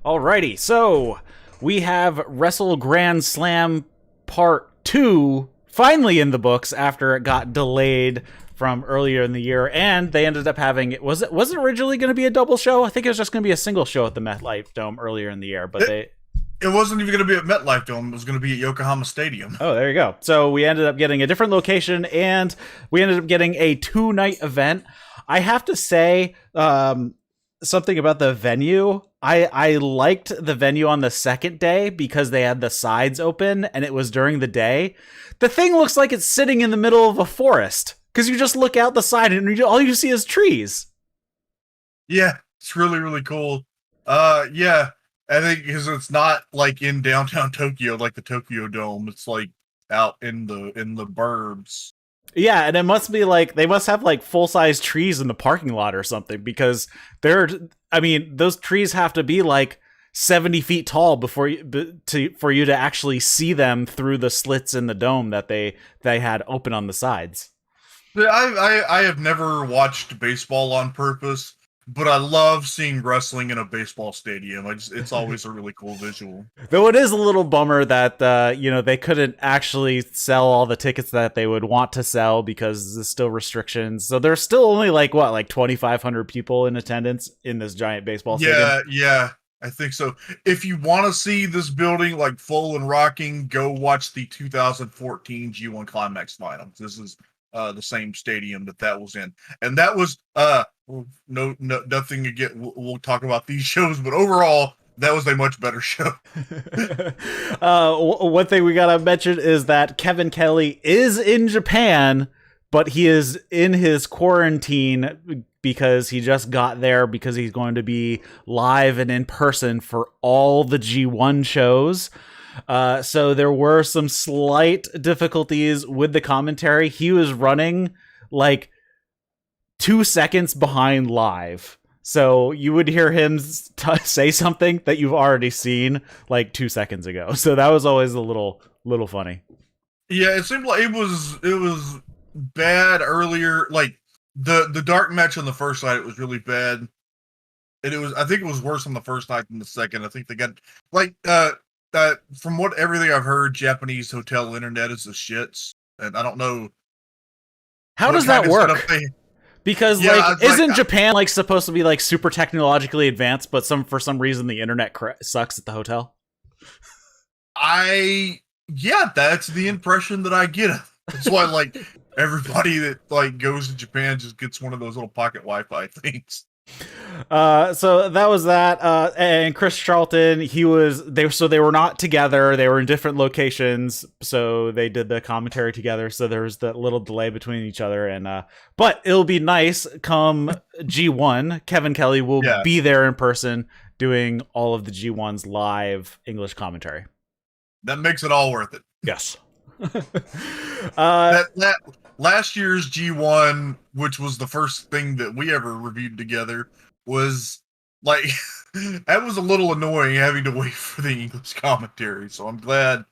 Alrighty, so we have Wrestle Grand Slam Part 2 finally in the books after it got delayed from earlier in the year, and they ended up having was it originally going to be a double show? I think it was just going to be a single show at the MetLife Dome earlier in the year, but it wasn't even going to be at MetLife Dome. It was going to be at Yokohama Stadium. Oh, there you go. So we ended up getting a different location, and we ended up getting a 2-night event. I have to say, something about the venue. I liked the venue on the second day because they had the sides open and it was during the day. The thing looks like it's sitting in the middle of a forest because you just look out the side and all you see is trees. Yeah, it's really, really cool. Yeah, I think because it's not like in downtown Tokyo, like the Tokyo Dome. It's like out in the burbs. Yeah, and it must be like they must have like full-size trees in the parking lot or something because those trees have to be like 70 feet tall for you to actually see them through the slits in the dome that they had open on the sides. I have never watched baseball on purpose, but I love seeing wrestling in a baseball stadium. It's always a really cool visual. Though it is a little bummer that they couldn't actually sell all the tickets that they would want to sell because there's still restrictions. So there's still only like 2,500 people in attendance in this giant baseball stadium. Yeah, I think so. If you want to see this building like full and rocking, go watch the 2014 G1 Climax Finals. This is the same stadium that was in, and that was no nothing again. We'll talk about these shows, but overall that was a much better show. One thing we gotta mention is that Kevin Kelly is in Japan, but he is in his quarantine because he just got there because he's going to be live and in person for all the G1 shows. So there were some slight difficulties with the commentary. He was running like 2 seconds behind live. So you would hear him say something that you've already seen like 2 seconds ago. So that was always a little funny. Yeah, it seemed like it was bad earlier. Like the dark match on the first night, it was really bad. And I think it was worse on the first night than the second. I think they got from everything I've heard, Japanese hotel internet is the shits, and I don't know how does that work. Because isn't Japan like supposed to be like super technologically advanced, but for some reason the internet sucks at the hotel? That's the impression that I get. That's why like everybody that like goes to Japan just gets one of those little pocket Wi-Fi things. So that was that. And Chris Charlton, they were not together. They were in different locations. So they did the commentary together. So there was that little delay between each other. And, but it'll be nice come G1. Kevin Kelly will be there in person doing all of the G1's live English commentary. That makes it all worth it. Yes. Last year's G1, which was the first thing that we ever reviewed together, was like that was a little annoying having to wait for the English commentary. So I'm glad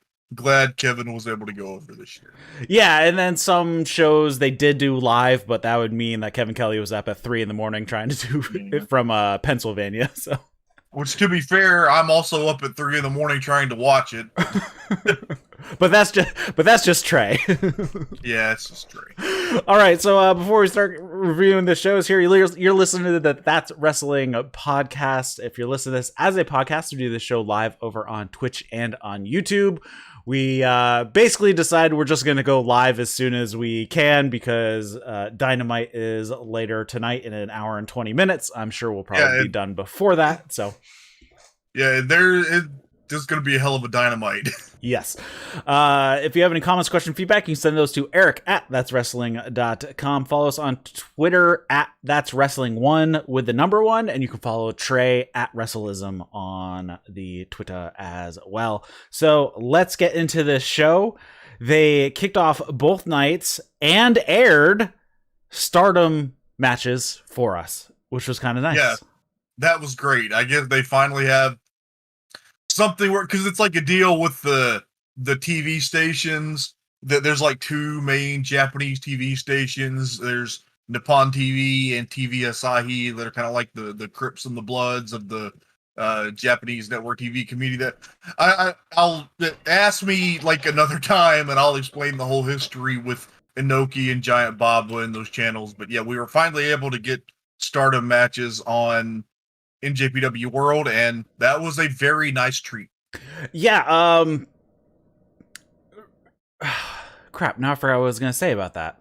Kevin was able to go over this year. Yeah, and then some shows they did do live, but that would mean that Kevin Kelly was up at 3 a.m. trying to do it from Pennsylvania. So, which, to be fair, I'm also up at 3 a.m. trying to watch it. But that's just Trae. Yeah, it's just Trae. All right, so before we start reviewing the shows here, you're listening to the That's Wrestling podcast. If you're listening to this as a podcast, we do this show live over on Twitch and on YouTube. We basically decided we're just going to go live as soon as we can because Dynamite is later tonight in an hour and 20 minutes. I'm sure we'll probably be done before that. So, yeah, there's going to be a hell of a Dynamite. Yes. If you have any comments, questions, feedback, you can send those to Eric at that'swrestling.com. Follow us on Twitter at that'swrestling1 with the number 1, and you can follow Trae at Wrestleism on the Twitter as well. So let's get into this show. They kicked off both nights and aired Stardom matches for us, which was kind of nice. Yeah, that was great. I guess they finally have something where, because it's like a deal with the TV stations that there's like 2 main Japanese TV stations. There's Nippon TV and TV Asahi that are kind of like the Crips and the Bloods of the Japanese network TV community that I'll ask me like another time and I'll explain the whole history with Inoki and Giant Baba and those channels. But yeah, we were finally able to get Stardom matches on NJPW World, and that was a very nice treat. Yeah, crap, now I forgot what I was gonna say about that.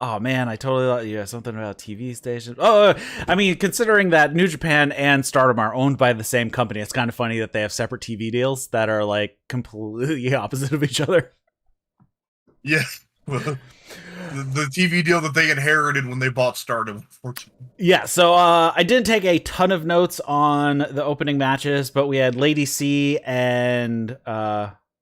Oh man, I totally thought you had something about TV station. Oh, I mean, considering that New Japan and Stardom are owned by the same company, it's kind of funny that they have separate TV deals that are like completely opposite of each other. Yeah, well, the TV deal that they inherited when they bought Stardom, unfortunately. Yeah, so I didn't take a ton of notes on the opening matches, but we had Lady C and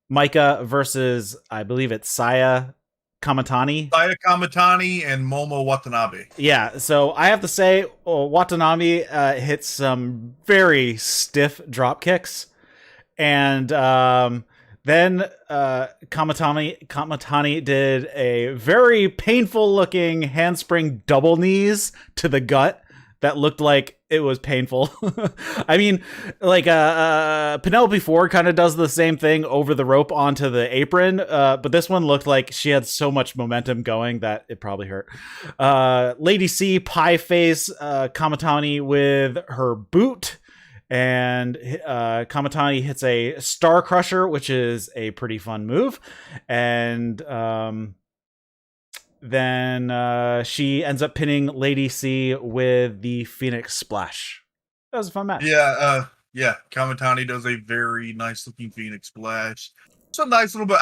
Micah versus, I believe it's Saya Kamatani. Saya Kamatani and Momo Watanabe. Yeah, so I have to say, Watanabe hits some very stiff drop kicks, and then Kamatani did a very painful looking handspring double knees to the gut that looked like it was painful. I mean, like Penelope Ford kind of does the same thing over the rope onto the apron, but this one looked like she had so much momentum going that it probably hurt. Lady C pie face Kamatani with her boot, and Kamatani hits a Star Crusher, which is a pretty fun move, and then she ends up pinning Lady C with the Phoenix Splash. That was a fun match. Yeah, Kamatani does a very nice looking Phoenix Splash. It's a nice little bit.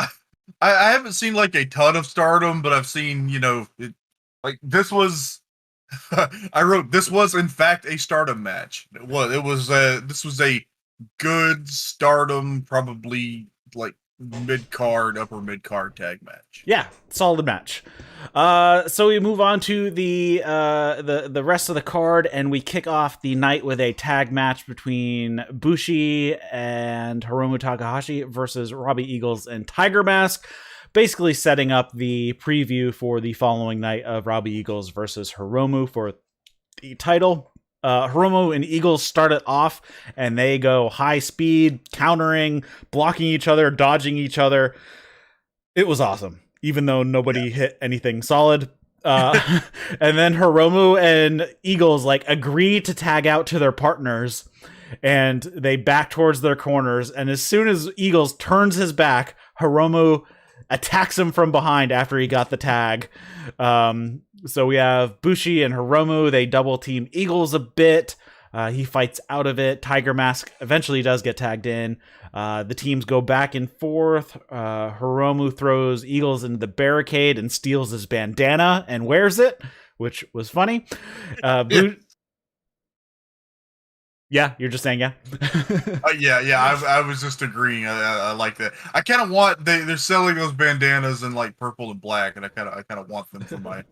I haven't seen like a ton of Stardom, but I've seen, like this was. I wrote this was in fact a Stardom match. This was a good Stardom, probably like upper mid card tag match. Yeah, solid match. So we move on to the rest of the card, and we kick off the night with a tag match between Bushi and Hiromu Takahashi versus Robbie Eagles and Tiger Mask, basically setting up the preview for the following night of Robbie Eagles versus Hiromu for the title. Hiromu and Eagles start it off, and they go high speed, countering, blocking each other, dodging each other. It was awesome, even though nobody hit anything solid. And then Hiromu and Eagles like agree to tag out to their partners, and they back towards their corners. And as soon as Eagles turns his back, Hiromu attacks him from behind after he got the tag. So we have Bushi and Hiromu. They double team Eagles a bit. He fights out of it. Tiger Mask eventually does get tagged in. The teams go back and forth. Hiromu throws Eagles into the barricade and steals his bandana and wears it, which was funny. Yeah, you're just saying, yeah. Yeah. I was just agreeing. I like that. I kind of want they're selling those bandanas in like purple and black, and I kind of want them for my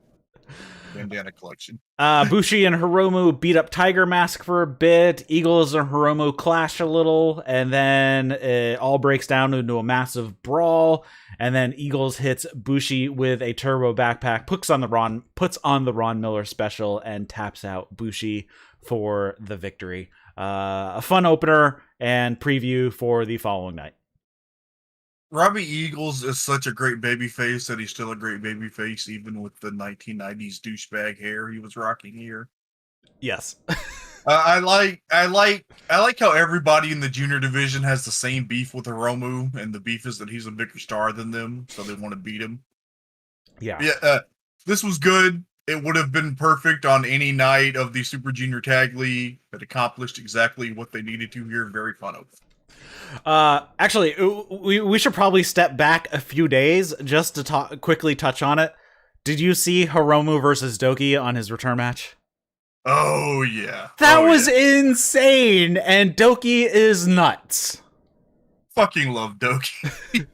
bandana collection. Bushi and Hiromu beat up Tiger Mask for a bit. Eagles and Hiromu clash a little, and then it all breaks down into a massive brawl. And then Eagles hits Bushi with a turbo backpack, puts on the Ron Miller special, and taps out Bushi for the victory. A fun opener and preview for the following night. Robbie Eagles is such a great babyface that he's still a great babyface, even with the 1990s douchebag hair he was rocking here. Yes. I like how everybody in the junior division has the same beef with Hiromu, and the beef is that he's a bigger star than them, so they want to beat him. Yeah. This was good. It would have been perfect on any night of the Super Junior Tag League. It accomplished exactly what they needed to here. Very fun of. Actually, we should probably step back a few days just to quickly touch on it. Did you see Hiromu versus Doki on his return match? Oh, yeah. That was insane, and Doki is nuts. Fucking love Doki.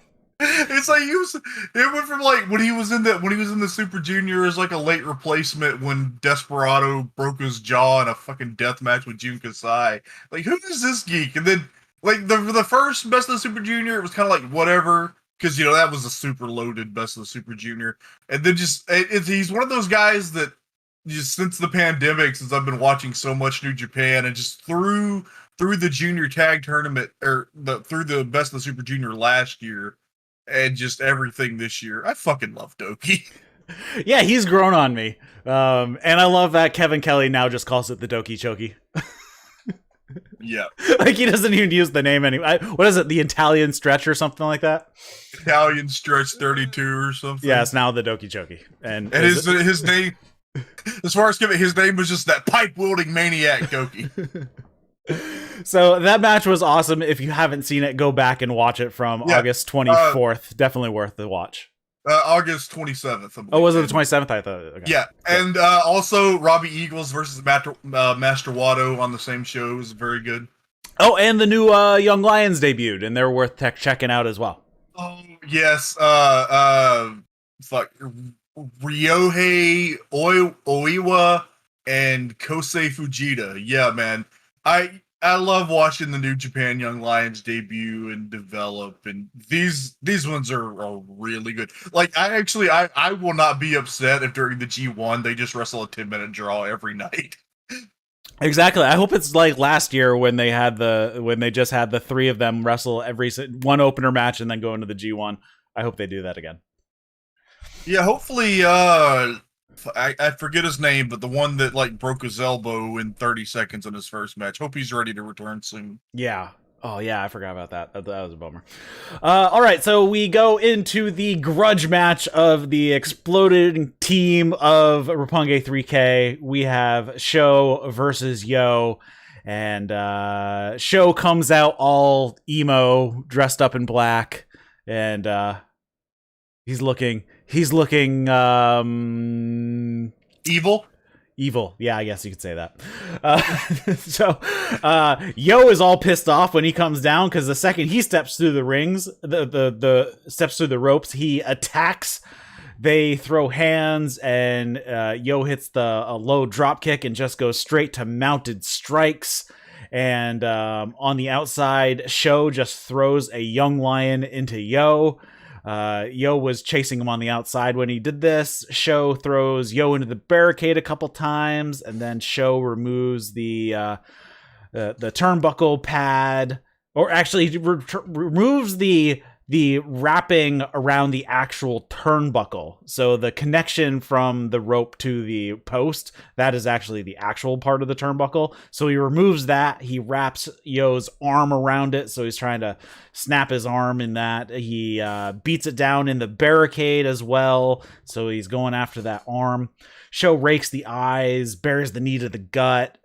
It's like it went from like when he was in the Super Junior as like a late replacement when Desperado broke his jaw in a fucking death match with Jun Kasai. Like, who is this geek? And then like the first Best of the Super Junior, it was kind of like whatever, because that was a super loaded Best of the Super Junior. And then he's one of those guys that just since the pandemic, since I've been watching so much New Japan, and just through the junior tag tournament through the Best of the Super Junior last year, and just everything this year, I fucking love Doki. Yeah, he's grown on me. And I love that Kevin Kelly now just calls it the Doki Choki. Yeah. Like, he doesn't even use the name anymore. What is it? The Italian Stretch or something like that? Italian Stretch 32 or something. Yeah, it's now the Doki Choki. And his name, as far as his name was just that pipe-wielding maniac Doki. So that match was awesome. If you haven't seen it, go back and watch it from August 24th. Definitely worth the watch. August 27th. Oh, was it the 27th? I thought. Okay. Yeah, and also Robbie Eagles versus Master Wato on the same show was very good. Oh, and the new Young Lions debuted, and they're worth checking out as well. Oh yes, Ryohei Oiwa and Kosei Fujita. Yeah, man, I love watching the New Japan Young Lions debut and develop, and these ones are really good. Like, I will not be upset if during the G1 they just wrestle a 10-minute draw every night. Exactly. I hope it's like last year when they just had the three of them wrestle one opener match and then go into the G1. I hope they do that again. Yeah, hopefully. I forget his name, but the one that like broke his elbow in 30 seconds in his first match. Hope he's ready to return soon. Yeah. Oh yeah, I forgot about that. That was a bummer. All right, so we go into the grudge match of the exploding team of Roppongi 3K. We have Sho versus Yo, and Sho comes out all emo, dressed up in black, and he's looking evil. Yeah, I guess you could say that. So Yo is all pissed off when he comes down, because the second he steps through the rings, the steps through the ropes, he attacks. They throw hands, and Yo hits a low drop kick and just goes straight to mounted strikes. And on the outside, Sho just throws a young lion into Yo. Yo was chasing him on the outside when he did this. Sho throws Yo into the barricade a couple times, and then Sho removes the turnbuckle pad, or actually removes the wrapping around the actual turnbuckle. So the connection from the rope to the post, that is actually the actual part of the turnbuckle. So he removes that. He wraps Yo's arm around it. So he's trying to snap his arm in that. He beats it down in the barricade as well. So he's going after that arm. Sho rakes the eyes, bears the knee to the gut,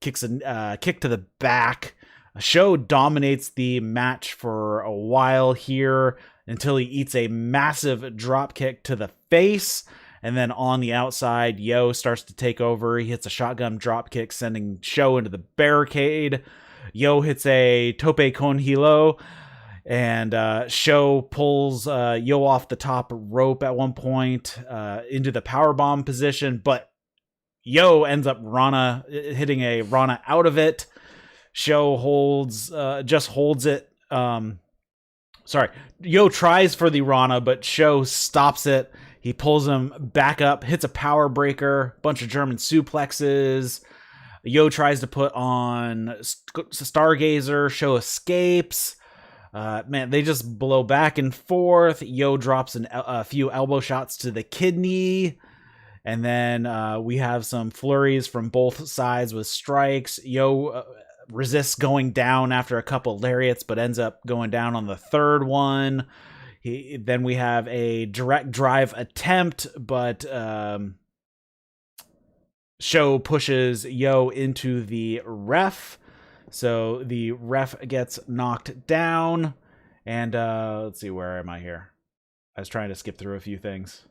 kicks a kick to the back. Sho dominates the match for a while here until he eats a massive drop kick to the face. And then on the outside, Yo starts to take over. He hits a shotgun drop kick, sending Sho into the barricade. Yo hits a tope con hilo, and Sho pulls Yo off the top rope at one point into the powerbomb position, but Yo ends up hitting a Rana out of it. Sho just holds it. Yo tries for the Rana, but Sho stops it. He pulls him back up, hits a power breaker, bunch of German suplexes. Yo tries to put on Stargazer. Sho escapes. Man, they just blow back and forth. Yo drops a few elbow shots to the kidney. And then we have some flurries from both sides with strikes. Yo resists going down after a couple lariats, but ends up going down on the third one. Then we have a direct drive attempt, but Sho pushes Yo into the ref. So the ref gets knocked down. And let's see, where am I here? I was trying to skip through a few things.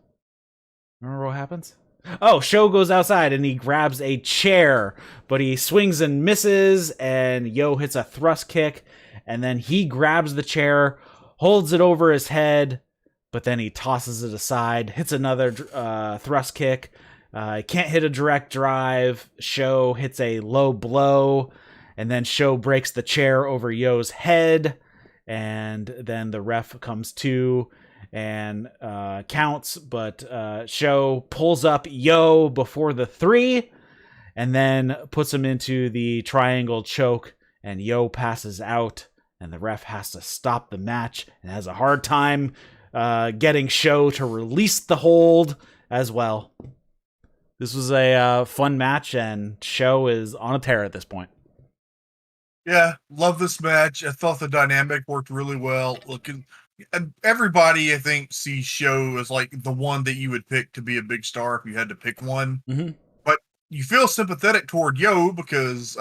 Remember what happens? Oh, Sho goes outside and he grabs a chair, but he swings and misses, and Yo hits a thrust kick, and then he grabs the chair, holds it over his head, but then he tosses it aside, hits another thrust kick. Can't hit a direct drive. Sho hits a low blow, and then Sho breaks the chair over Yo's head, and then the ref comes to, and counts, but Sho pulls up Yo before the 3 and then puts him into the triangle choke, and Yo passes out, and the ref has to stop the match and has a hard time getting Sho to release the hold as well. This was a fun match, and Sho is on a tear at this point. Yeah, love this match. I thought the dynamic worked really well. Everybody, I think, sees Sho as like the one that you would pick to be a big star if you had to pick one. Mm-hmm. But you feel sympathetic toward Yo because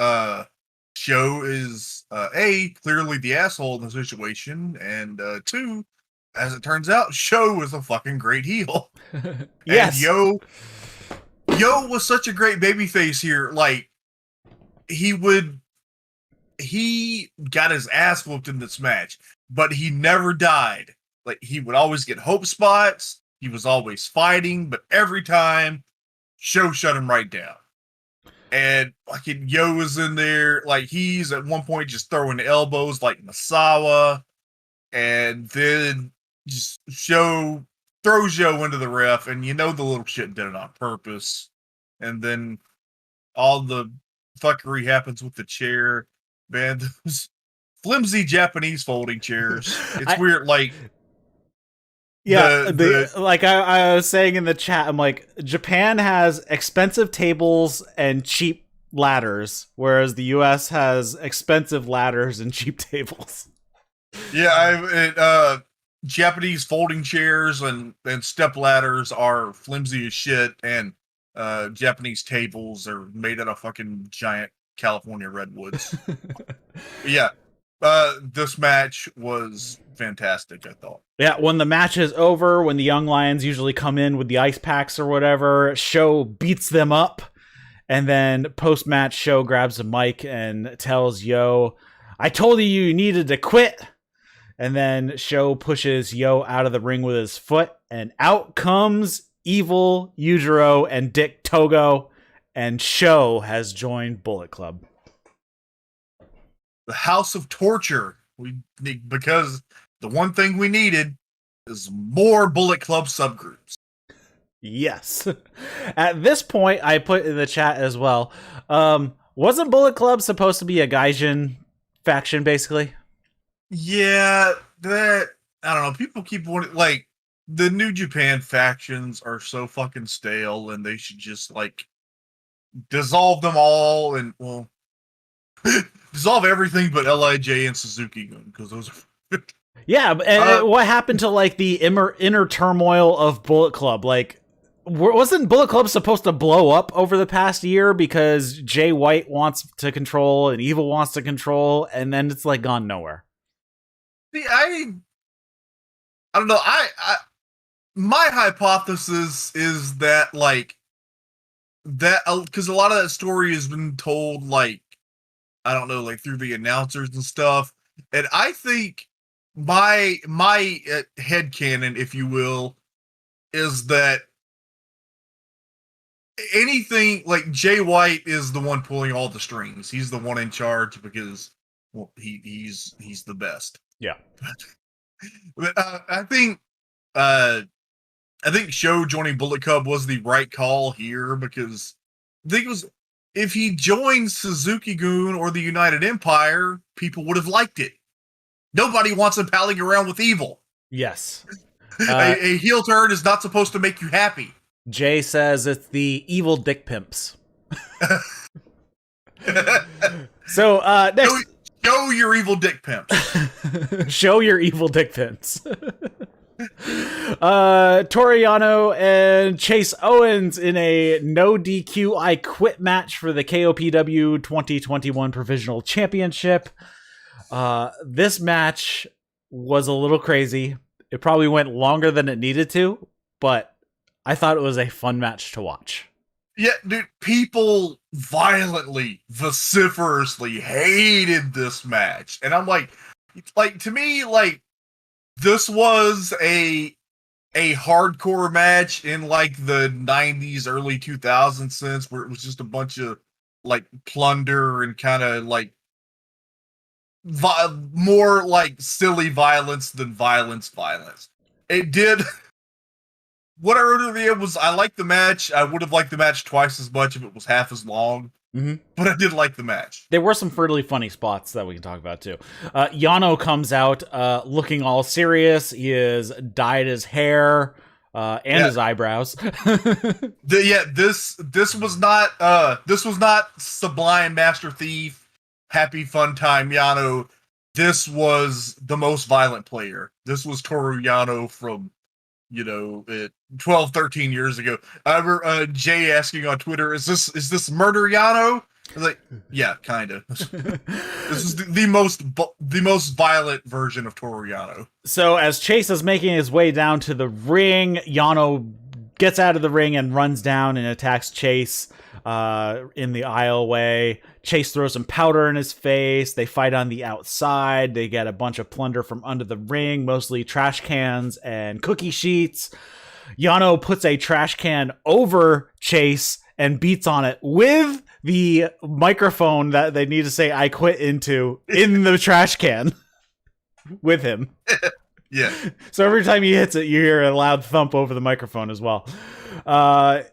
Sho is clearly the asshole in the situation, and 2, as it turns out, Sho is a fucking great heel. Yes. And Yo was such a great babyface here. Like, he got his ass whooped in this match, but he never died. Like, he would always get hope spots. He was always fighting, but every time, Sho shut him right down. And fucking Yo was in there. Like, he's at one point just throwing elbows like Misawa, and then just throws Yo into the ref, and you know the little shit did it on purpose. And then all the fuckery happens with the chair. Man, those flimsy Japanese folding chairs. It's weird, like... Yeah, like I was saying in the chat, I'm like, Japan has expensive tables and cheap ladders, whereas the US has expensive ladders and cheap tables. Yeah, Japanese folding chairs and step ladders are flimsy as shit, and Japanese tables are made out of fucking giant California redwoods. Yeah, this match was fantastic, I thought. Yeah, when the match is over, when the Young Lions usually come in with the ice packs or whatever, Sho beats them up, and then post-match Sho grabs a mic and tells Yo, I told you needed to quit. And then Sho pushes Yo out of the ring with his foot, and out comes Evil, Yujiro, and Dick Togo, and Sho has joined Bullet Club. The House of Torture. Because the one thing we needed is more Bullet Club subgroups. Yes. At this point, I put in the chat as well. Wasn't Bullet Club supposed to be a Gaijin faction, basically? Yeah, I don't know. People keep wanting, like, the New Japan factions are so fucking stale, and they should just, like, dissolve them all, and, well, dissolve everything but LIJ and Suzuki-gun, because those are... Yeah, and what happened to, like, the inner turmoil of Bullet Club? Like, wasn't Bullet Club supposed to blow up over the past year because Jay White wants to control and Evil wants to control, and then it's, like, gone nowhere? See, I don't know. My hypothesis is that, like, that, because a lot of that story has been told, like, I don't know, like, through the announcers and stuff, and I think my headcanon, if you will, is that anything, like, Jay White is the one pulling all the strings. He's the one in charge because, well, he's the best. Yeah. But I think Sho joining Bullet Club was the right call here, because I think it was, if he joined Suzuki-gun or the United Empire, people would have liked it. Nobody wants him palling around with Evil. Yes. A heel turn is not supposed to make you happy. Jay says it's the Evil Dick Pimps. So, next... Show your evil dick pimps. Show your evil dick pimps. Toru Yano and Chase Owens in a no DQ I quit match for the KOPW 2021 Provisional Championship. This match was a little crazy. It probably went longer than it needed to, but I thought it was a fun match to watch. Yeah, dude, people violently, vociferously hated this match. And I'm like, to me, like, this was a hardcore match in, like, the 90s, early 2000s sense, where it was just a bunch of, like, plunder and kind of, like, more, like, silly violence than violence. It did. What I wrote at the end was, I liked the match. I would have liked the match twice as much if it was half as long. Mm-hmm. But I did like the match. There were some really funny spots that we can talk about too. Yano comes out looking all serious. He has dyed his hair and his eyebrows. This was not Sublime Master Thief, happy fun time Yano. This was the most violent player. This was Toru Yano from 12, 13 years ago. I remember Jay asking on Twitter, is this Murder Yano? I was like, yeah, kind of. This is the most violent version of Toru Yano. So as Chase is making his way down to the ring, Yano gets out of the ring and runs down and attacks Chase in the aisleway. Chase throws some powder in his face. They fight on the outside. They get a bunch of plunder from under the ring, mostly trash cans and cookie sheets. Yano puts a trash can over Chase and beats on it with the microphone that they need to say "I quit" into in the trash can with him. Yeah. So every time he hits it, you hear a loud thump over the microphone as well. And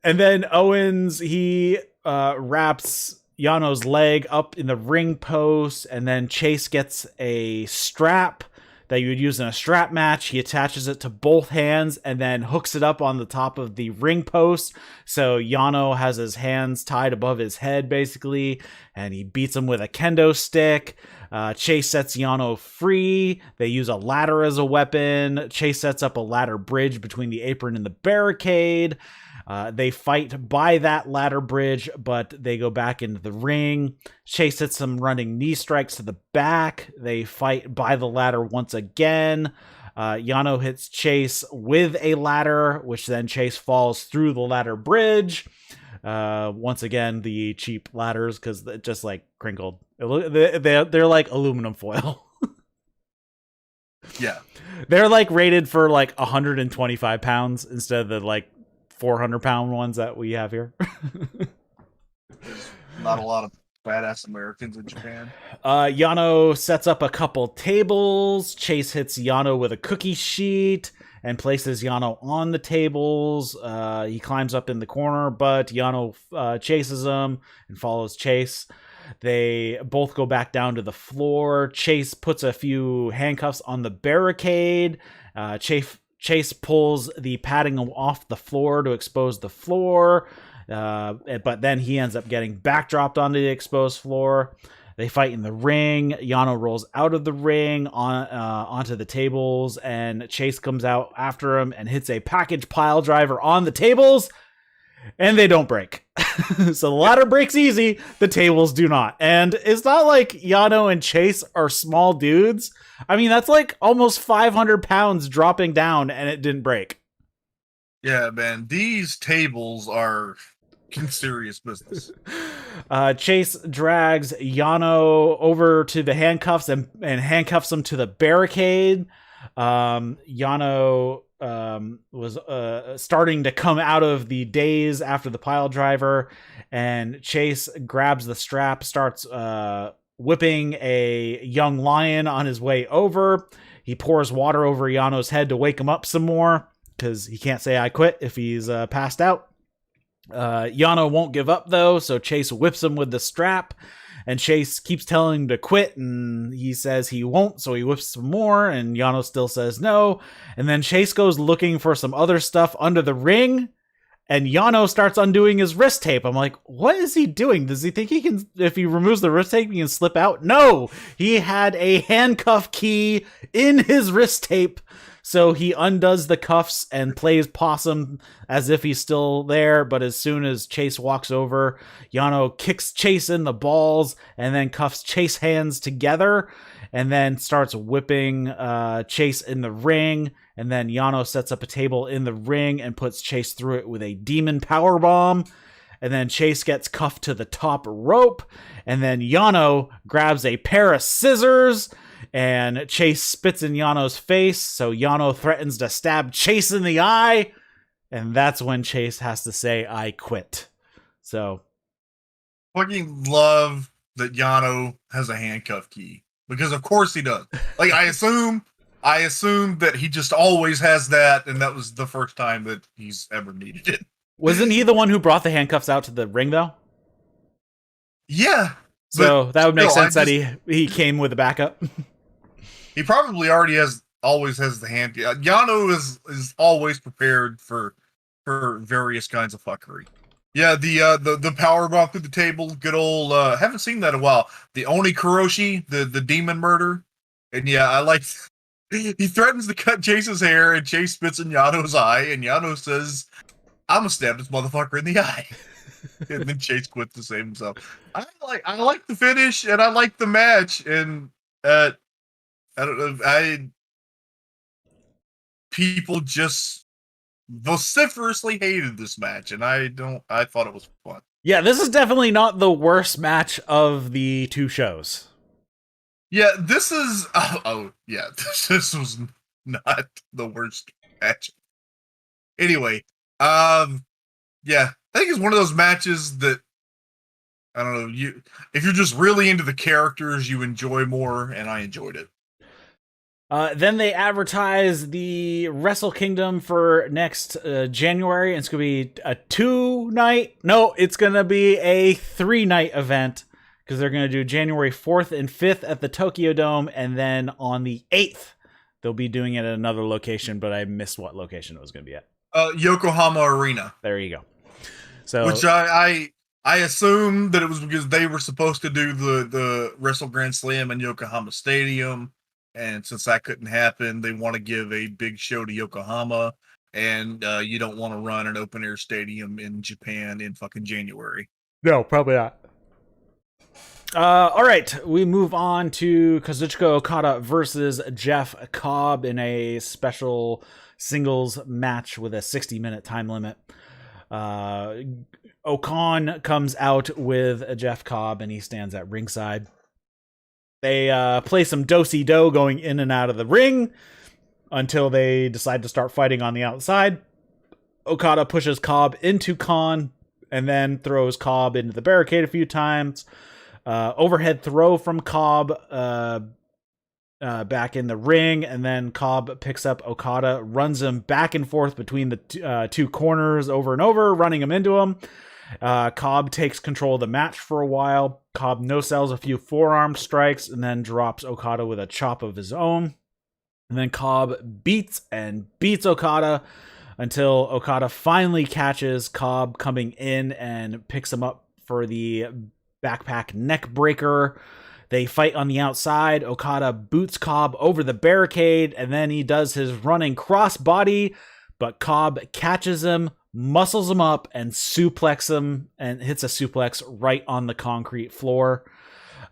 then Owens, he wraps Yano's leg up in the ring post, and then Chase gets a strap that you would use in a strap match. He attaches it to both hands and then hooks it up on the top of the ring post. So Yano has his hands tied above his head, basically, and he beats him with a kendo stick. Chase sets Yano free. They use a ladder as a weapon. Chase sets up a ladder bridge between the apron and the barricade. They fight by that ladder bridge, but they go back into the ring. Chase hits some running knee strikes to the back. They fight by the ladder once again. Yano hits Chase with a ladder, which then Chase falls through the ladder bridge. Once again, the cheap ladders, because it just like crinkled. They're like aluminum foil. Yeah. They're like rated for like 125 pounds instead of the like 400-pound ones that we have here. Not a lot of badass Americans in Japan. Yano sets up a couple tables. Chase hits Yano with a cookie sheet and places Yano on the tables. He climbs up in the corner, but Yano chases him and follows Chase. They both go back down to the floor. Chase puts a few handcuffs on the barricade. Chase pulls the padding off the floor to expose the floor, but then he ends up getting backdropped onto the exposed floor. They fight in the ring. Yano rolls out of the ring onto the tables, and Chase comes out after him and hits a package pile driver on the tables, and they don't break. So the ladder breaks easy, the tables do not. And it's not like Yano and Chase are small dudes. I mean, that's like almost 500 pounds dropping down, and it didn't break. Yeah, man. These tables are serious business. Chase drags Yano over to the handcuffs and handcuffs him to the barricade. Yano was starting to come out of the daze after the pile driver, and Chase grabs the strap, starts whipping a young lion on his way over. He pours water over Yano's head to wake him up some more, because he can't say "I quit" if he's passed out. Yano won't give up, though, so Chase whips him with the strap, and Chase keeps telling him to quit, and he says he won't, so he whips some more, and Yano still says no. And then Chase goes looking for some other stuff under the ring, and Yano starts undoing his wrist tape. I'm like, what is he doing? Does he think he can, if he removes the wrist tape, he can slip out? No! He had a handcuff key in his wrist tape, so he undoes the cuffs and plays possum as if he's still there, but as soon as Chase walks over, Yano kicks Chase in the balls and then cuffs Chase hands together and then starts whipping Chase in the ring. And then Yano sets up a table in the ring and puts Chase through it with a demon powerbomb. And then Chase gets cuffed to the top rope. And then Yano grabs a pair of scissors and Chase spits in Yano's face. So Yano threatens to stab Chase in the eye. And that's when Chase has to say, "I quit." So. Fucking love that Yano has a handcuff key. Because of course he does. Like, I assume I assumed that he just always has that, and that was the first time that he's ever needed it. Wasn't he the one who brought the handcuffs out to the ring, though? Yeah. So that would make sense that he came with a backup. He probably always has the hand. Yano is always prepared for various kinds of fuckery. Yeah, the power bomb through the table, good old. Haven't seen that in a while. The Oni Kuroshi, the demon murder, and yeah, I like. He threatens to cut Chase's hair, and Chase spits in Yano's eye, and Yano says, "I'm gonna stab this motherfucker in the eye," and then Chase quits to save himself. I like the finish, and I like the match, and I don't know, people just vociferously hated this match, and I thought it was fun. Yeah, this is definitely not the worst match of the two shows. Yeah, this is yeah, this was not the worst match. Anyway, yeah, I think it's one of those matches that I don't know, if you're just really into the characters, you enjoy more, and I enjoyed it. Then they advertise the Wrestle Kingdom for next January. It's going to be a 2-night. No, it's going to be a 3-night event because they're going to do January 4th and 5th at the Tokyo Dome. And then on the 8th, they'll be doing it at another location, but I missed what location it was going to be at. Yokohama Arena. There you go. So, which I assumed that it was because they were supposed to do the Wrestle Grand Slam in Yokohama Stadium. And since that couldn't happen, they want to give a big show to Yokohama, and you don't want to run an open air stadium in Japan in fucking January. No, probably not. All right, we move on to Kazuchika Okada versus Jeff Cobb in a special singles match with a 60-minute time limit. Okan comes out with Jeff Cobb, and he stands at ringside. They play some do-si-do going in and out of the ring until they decide to start fighting on the outside. Okada pushes Cobb into Khan and then throws Cobb into the barricade a few times. Overhead throw from Cobb back in the ring, and then Cobb picks up Okada, runs him back and forth between the two corners over and over, running him into him. Cobb takes control of the match for a while. Cobb no-sells a few forearm strikes and then drops Okada with a chop of his own. And then Cobb beats Okada until Okada finally catches Cobb coming in and picks him up for the backpack neck breaker. They fight on the outside. Okada boots Cobb over the barricade, and then he does his running crossbody, but Cobb catches him, muscles him up, and suplex him, and hits a suplex right on the concrete floor.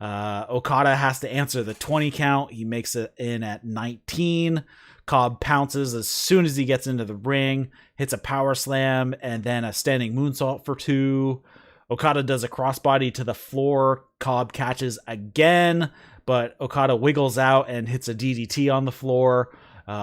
Okada has to answer the 20 count. He makes it in at 19. Cobb pounces as soon as he gets into the ring, hits a power slam, and then a standing moonsault for 2. Okada does a crossbody to the floor. Cobb catches again, but Okada wiggles out and hits a DDT on the floor.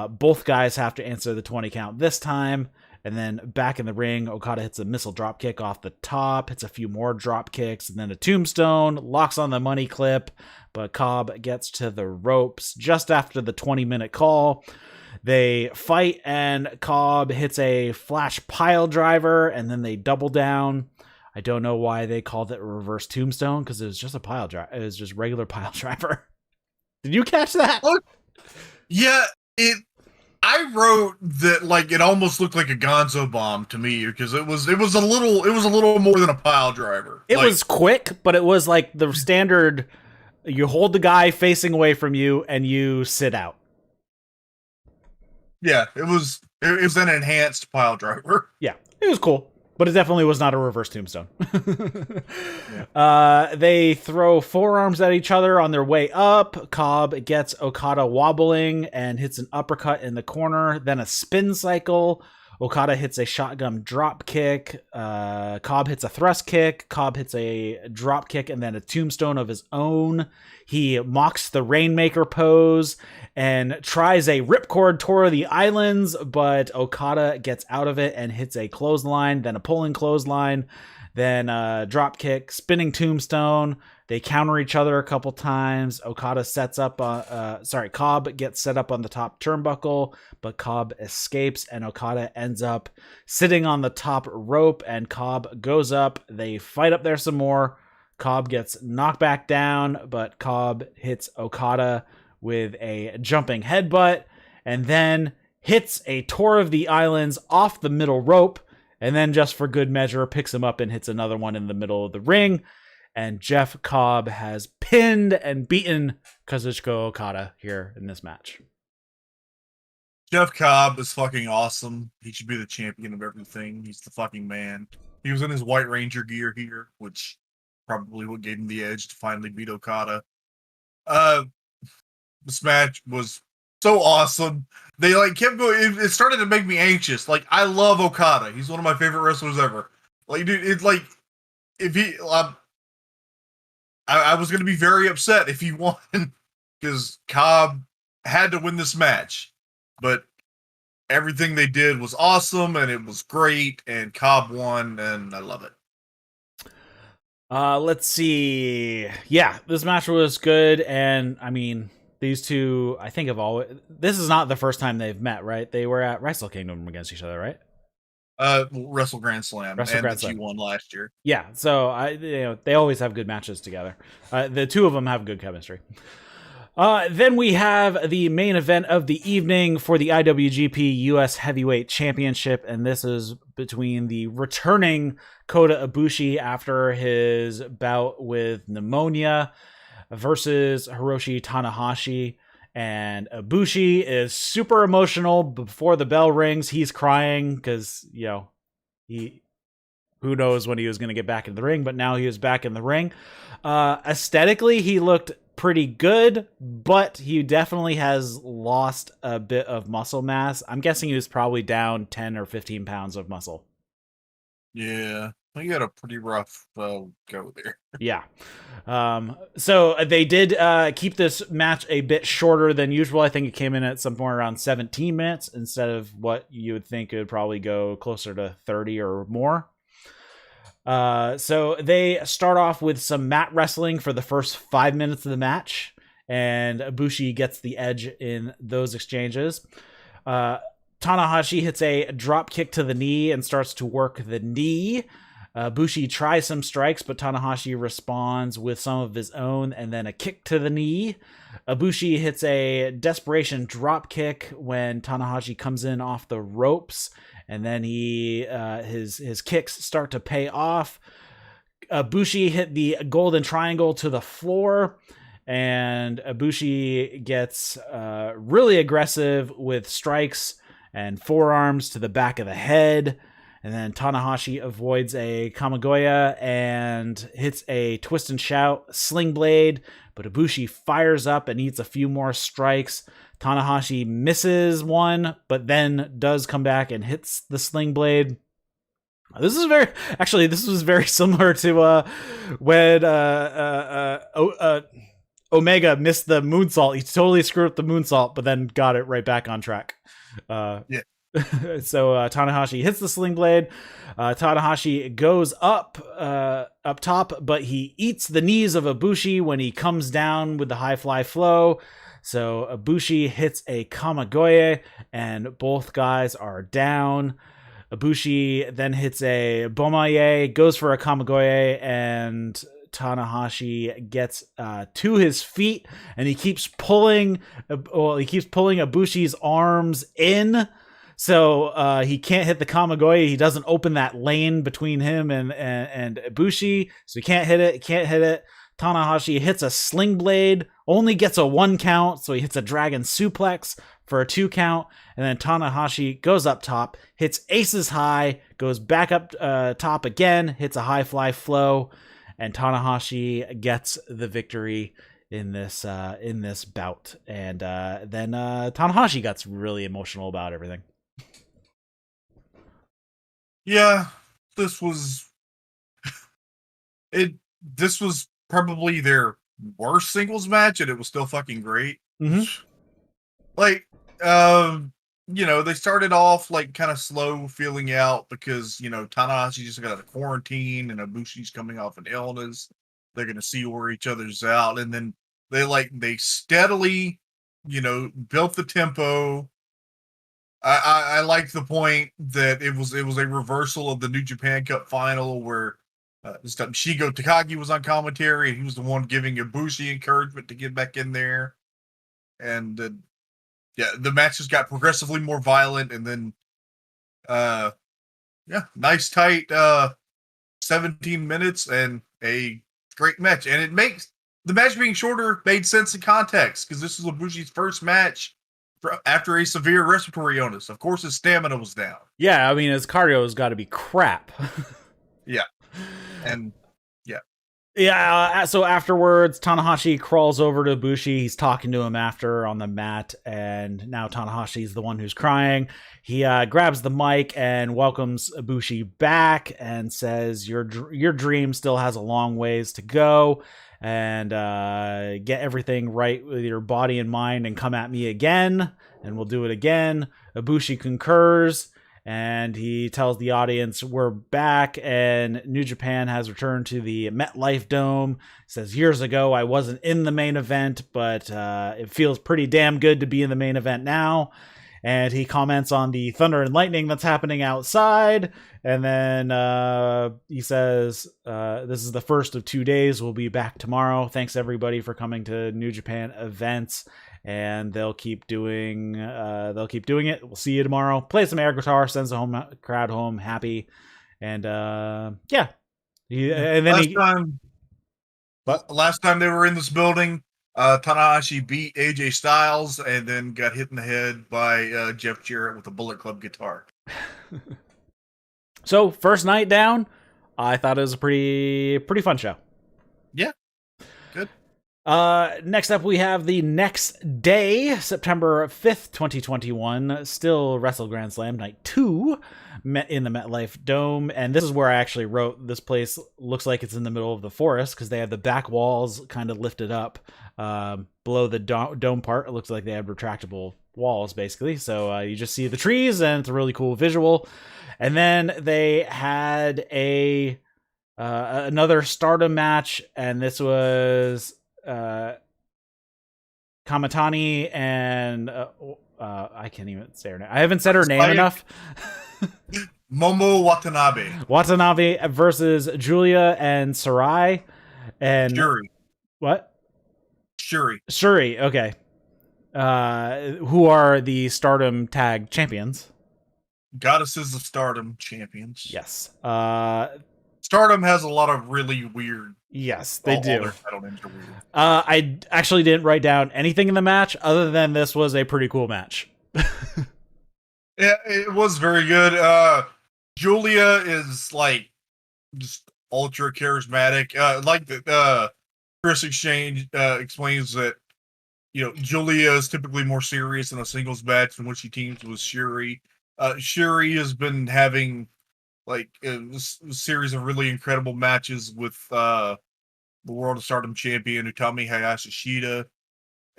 Both guys have to answer the 20 count this time. And then back in the ring, Okada hits a missile drop kick off the top, hits a few more drop kicks, and then a tombstone, locks on the money clip, but Cobb gets to the ropes just after the 20-minute call. They fight, and Cobb hits a flash pile driver, and then they double down. I don't know why they called it a reverse tombstone, because it was just a pile driver. It was just regular pile driver. Did you catch that? Yeah, I wrote that like it almost looked like a Gonzo bomb to me because it was a little more than a pile driver. It was quick, but it was like the standard. You hold the guy facing away from you and you sit out. Yeah, it was an enhanced pile driver. Yeah, it was cool, but it definitely was not a reverse tombstone. Yeah. They throw forearms at each other on their way up. Cobb gets Okada wobbling and hits an uppercut in the corner, then a spin cycle. Okada hits a shotgun drop kick. Cobb hits a thrust kick. Cobb hits a drop kick and then a tombstone of his own. He mocks the Rainmaker pose and tries a ripcord tour of the islands, but Okada gets out of it and hits a clothesline, then a pulling clothesline. Then drop kick, spinning tombstone. They counter each other a couple times. Okada sets up Cobb gets set up on the top turnbuckle, but Cobb escapes and Okada ends up sitting on the top rope and Cobb goes up. They fight up there some more. Cobb gets knocked back down, but Cobb hits Okada with a jumping headbutt and then hits a Tour of the Islands off the middle rope, and then just for good measure picks him up and hits another one in the middle of the ring. And Jeff Cobb has pinned and beaten Kazuchika Okada here in this match. Jeff Cobb is fucking awesome. He should be the champion of everything. He's the fucking man. He was in his White Ranger gear here, which probably what gave him the edge to finally beat Okada. This match was so awesome. They kept going. It started to make me anxious. I love Okada. He's one of my favorite wrestlers ever. Dude, it's if he, I was going to be very upset if he won because Cobb had to win this match, but everything they did was awesome and it was great and Cobb won and I love it. Let's see. Yeah, this match was good. And I mean, these two, I think this is not the first time they've met, right? They were at Wrestle Kingdom against each other, right? Wrestle Grand Slam Wrestle and Grand the Slam. G1 last year. Yeah, so they always have good matches together. The two of them have good chemistry. Then we have the main event of the evening for the IWGP US Heavyweight Championship, and this is between the returning Kota Ibushi after his bout with pneumonia versus Hiroshi Tanahashi. And Ibushi is super emotional before the bell rings. He's crying because, who knows when he was going to get back in the ring, but now he was back in the ring. Aesthetically, he looked pretty good, but he definitely has lost a bit of muscle mass. I'm guessing he was probably down 10 or 15 pounds of muscle. Yeah, he had a pretty rough go there. Yeah. So they did keep this match a bit shorter than usual. I think it came in at somewhere around 17 minutes instead of what you would think it would probably go closer to 30 or more. So they start off with some mat wrestling for the first 5 minutes of the match, and Ibushi gets the edge in those exchanges. Tanahashi hits a drop kick to the knee and starts to work the knee. Bushi tries some strikes, but Tanahashi responds with some of his own and then a kick to the knee. Bushi hits a desperation drop kick when Tanahashi comes in off the ropes, and then his kicks start to pay off. Bushi hit the golden triangle to the floor, and Bushi gets really aggressive with strikes and forearms to the back of the head. And then Tanahashi avoids a Kamigoya and hits a twist and shout sling blade, but Ibushi fires up and eats a few more strikes. Tanahashi misses one, but then does come back and hits the sling blade. This was very similar to when Omega missed the moonsault. He totally screwed up the moonsault, but then got it right back on track. Yeah. So Tanahashi hits the sling blade. Tanahashi goes up top, but he eats the knees of Ibushi when he comes down with the high fly flow. So Ibushi hits a Kamigoye, and both guys are down. Ibushi then hits a Bomaye, goes for a Kamigoye, and Tanahashi gets to his feet, and he keeps pulling Ibushi's arms in. So he can't hit the Kamigoye. He doesn't open that lane between him and Ibushi, so he can't hit it. Tanahashi hits a sling blade, only gets a 1 count, so he hits a dragon suplex for a 2 count, and then Tanahashi goes up top, hits aces high, goes back up top again, hits a high fly flow, and Tanahashi gets the victory in this bout. And then Tanahashi gets really emotional about everything. Yeah, this was probably their worst singles match, and it was still fucking great. Mm-hmm. they started off like kind of slow feeling out because, Tanahashi just got out of quarantine and Ibushi's coming off an illness. They're going to see where each other's out. And then they steadily, built the tempo. I like the point that it was a reversal of the New Japan Cup final where this time Shingo Takagi was on commentary and he was the one giving Ibushi encouragement to get back in there. And the matches got progressively more violent, and then nice tight 17 minutes and a great match. And it makes the match being shorter made sense in context because this was Ibushi's first match after a severe respiratory illness. Of course, his stamina was down. Yeah, I mean, his cardio has got to be crap. Yeah. And yeah, so afterwards, Tanahashi crawls over to Bushi. He's talking to him after on the mat, and now Tanahashi's the one who's crying. He grabs the mic and welcomes Bushi back and says, your dream still has a long ways to go, and get everything right with your body and mind and come at me again, and we'll do it again. Ibushi concurs. And he tells the audience we're back and New Japan has returned to the MetLife Dome. He says, years ago, I wasn't in the main event, but it feels pretty damn good to be in the main event now. And he comments on the thunder and lightning that's happening outside. And then he says, this is the first of 2 days. We'll be back tomorrow. Thanks, everybody, for coming to New Japan events. And they'll keep doing it. We'll see you tomorrow. Play some air guitar, sends the crowd home happy. And and then last time they were in this building, Tanahashi beat AJ Styles and then got hit in the head by Jeff Jarrett with a Bullet Club guitar. So first night down, I thought it was a pretty fun show. Yeah. Good. Next up, we have the next day, September 5th, 2021, still Wrestle Grand Slam Night 2 in the MetLife Dome. And this is where I actually wrote, this place looks like it's in the middle of the forest because they have the back walls kind of lifted up below the dome part. It looks like they have retractable walls, basically. So you just see the trees, and it's a really cool visual. And then they had another Stardom match, and this was Kamatani and I can't even say her name. I haven't said her name enough. Momo Watanabe versus Julia and Sarai and Shuri. What? Shuri. Okay. Who are the Stardom Tag Champions? Goddesses of Stardom champions. Yes. Stardom has a lot of really weird. Yes, they do. All their title names are weird. I actually didn't write down anything in the match other than this was a pretty cool match. Yeah, it was very good. Julia is like just ultra charismatic. Like the Chris Exchange explains that Julia is typically more serious in a singles match than when she teams with Shuri. Shuri has been having like a series of really incredible matches with the World of Stardom champion Utami Hayashishita,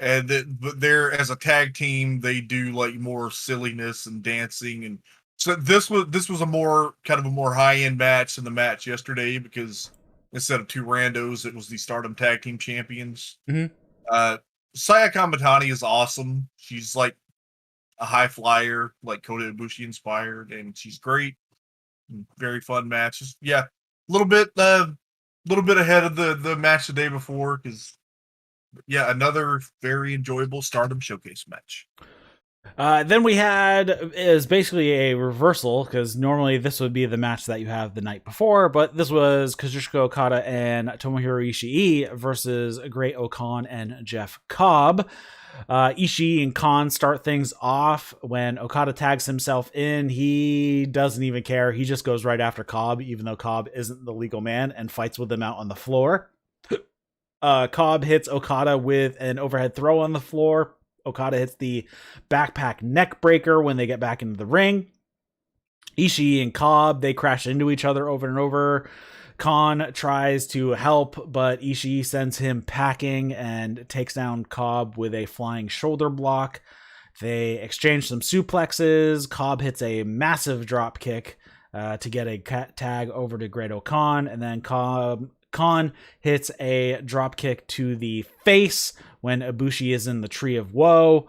and but they're as a tag team they do like more silliness and dancing, and so this was a more high end match than the match yesterday because instead of two randos it was the Stardom tag team champions. Mm-hmm. Saya Kamatani is awesome. She's like a high flyer, like Kota Ibushi inspired, and she's great. Very fun match. Just, yeah, a little bit ahead of the match the day before because another very enjoyable Stardom showcase match. Then we had is basically a reversal because normally this would be the match that you have the night before, but this was Kazuchika Okada and Tomohiro Ishii versus Great Okan and Jeff Cobb. Ishii and Khan start things off when Okada tags himself in. He doesn't even care. He just goes right after Cobb, even though Cobb isn't the legal man, and fights with him out on the floor. Cobb hits Okada with an overhead throw on the floor. Okada hits the backpack neck breaker when they get back into the ring. Ishii and Cobb, they crash into each other over and over. Khan tries to help, but Ishii sends him packing and takes down Cobb with a flying shoulder block. They exchange some suplexes. Cobb hits a massive drop kick to get a tag over to Great Khan, and then Khan hits a drop kick to the face when Ibushi is in the Tree of Woe.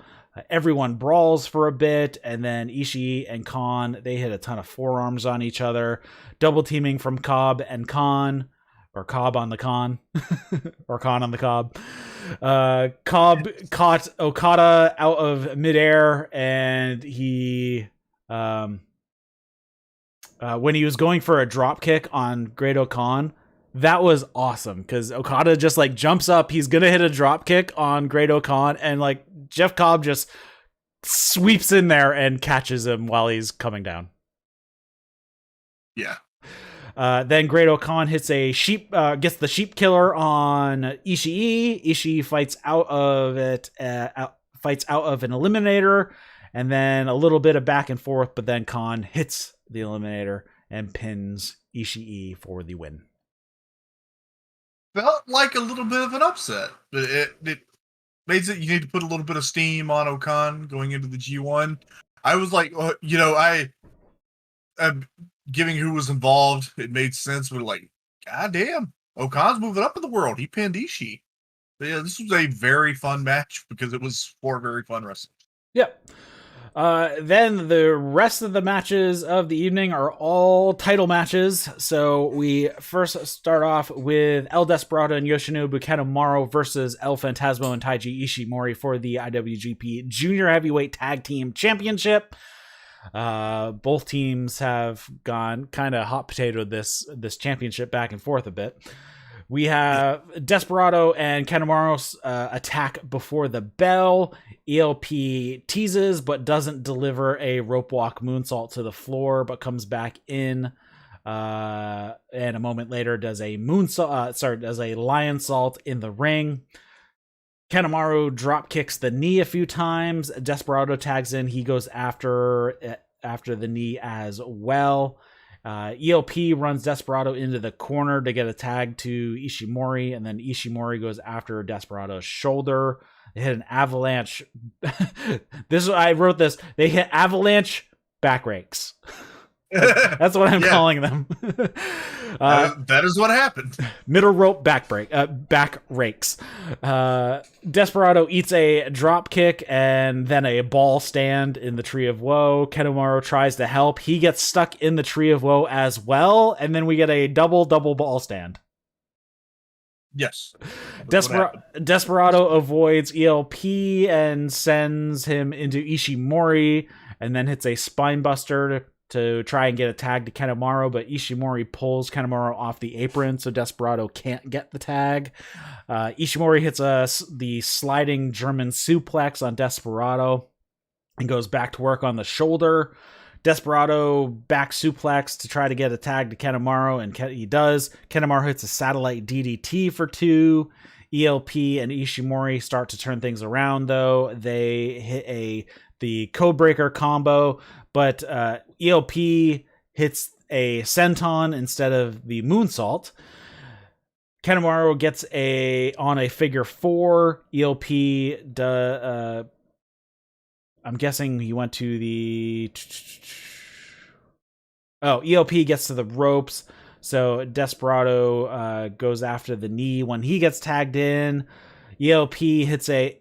Everyone brawls for a bit, and then Ishii and Khan, they hit a ton of forearms on each other. Double teaming from Cobb and Khan, or Cobb on the Khan, or Khan on the Cobb. Cobb caught Okada out of midair, and he, when he was going for a drop kick on Great Khan, that was awesome because Okada just like jumps up. He's going to hit a drop kick on Great Khan, and like Jeff Cobb just sweeps in there and catches him while he's coming down. Yeah. Then Great Khan hits a gets the sheep killer on Ishii. Ishii fights out of it, fights out of an eliminator, and then a little bit of back and forth, but then Khan hits the eliminator and pins Ishii for the win. Felt like a little bit of an upset, but it makes it you need to put a little bit of steam on Okan going into the G1. I was like, I'm giving who was involved, it made sense, but like, god damn, Okan's moving up in the world. He pinned Ishii. But yeah, this was a very fun match because it was 4 very fun wrestlers. Yep. Then the rest of the matches of the evening are all title matches. So we first start off with El Desperado and Yoshinobu Kanemaru versus El Phantasmo and Taiji Ishimori for the IWGP Junior Heavyweight Tag Team Championship. Both teams have gone kind of hot potato this championship back and forth a bit. We have Desperado and Kanemaru's attack before the bell. ELP teases but doesn't deliver a rope walk moonsault to the floor, but comes back in. And a moment later does a does a lion salt in the ring. Kanemaru drop kicks the knee a few times. Desperado tags in. He goes after the knee as well. ELP runs Desperado into the corner to get a tag to Ishimori, and then Ishimori goes after Desperado's shoulder. They hit an avalanche. I wrote this. They hit avalanche back rakes. That's what I'm calling them. That is what happened. Middle rope back rakes. Desperado eats a drop kick and then a ball stand in the Tree of Woe. Kanemaru tries to help. He gets stuck in the Tree of Woe as well, and then we get a double ball stand. Yes. Desperado avoids ELP and sends him into Ishimori, and then hits a spine buster to try and get a tag to Kanemaru, but Ishimori pulls Kanemaru off the apron, so Desperado can't get the tag. Ishimori hits the sliding German suplex on Desperado and goes back to work on the shoulder. Desperado back suplex to try to get a tag to Kanemaru, and he does. Kanemaru hits a satellite DDT for 2. ELP and Ishimori start to turn things around, though. They hit the Codebreaker combo, but ELP hits a senton instead of the moonsault. Kanemaru gets on a figure 4. ELP I'm guessing he went to the... ELP gets to the ropes, so Desperado goes after the knee. When he gets tagged in, ELP hits a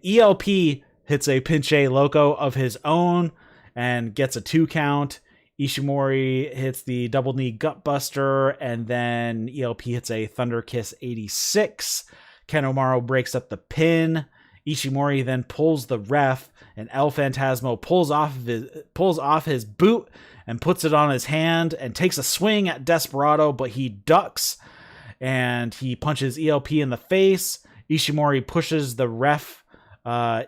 pinche loco of his own and gets a 2 count. Ishimori hits the double knee gutbuster, and then ELP hits a Thunder Kiss 86. Kanemaru breaks up the pin. Ishimori then pulls the ref, and El Phantasmo pulls off his boot and puts it on his hand and takes a swing at Desperado, but he ducks and he punches ELP in the face. Ishimori pushes the ref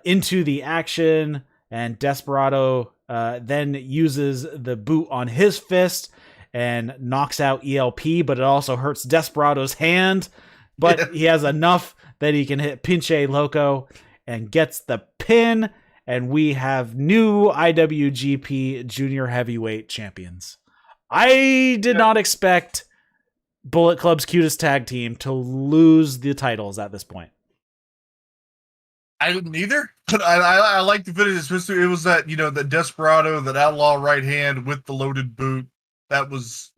into the action, and Desperado then uses the boot on his fist and knocks out ELP, but it also hurts Desperado's hand. But he has enough that he can hit Pinche Loco and gets the pin, and we have new IWGP Junior Heavyweight Champions. I did not expect Bullet Club's cutest tag team to lose the titles at this point. I didn't either, but I like the finish. Especially it was that the desperado, that outlaw right hand with the loaded boot. That was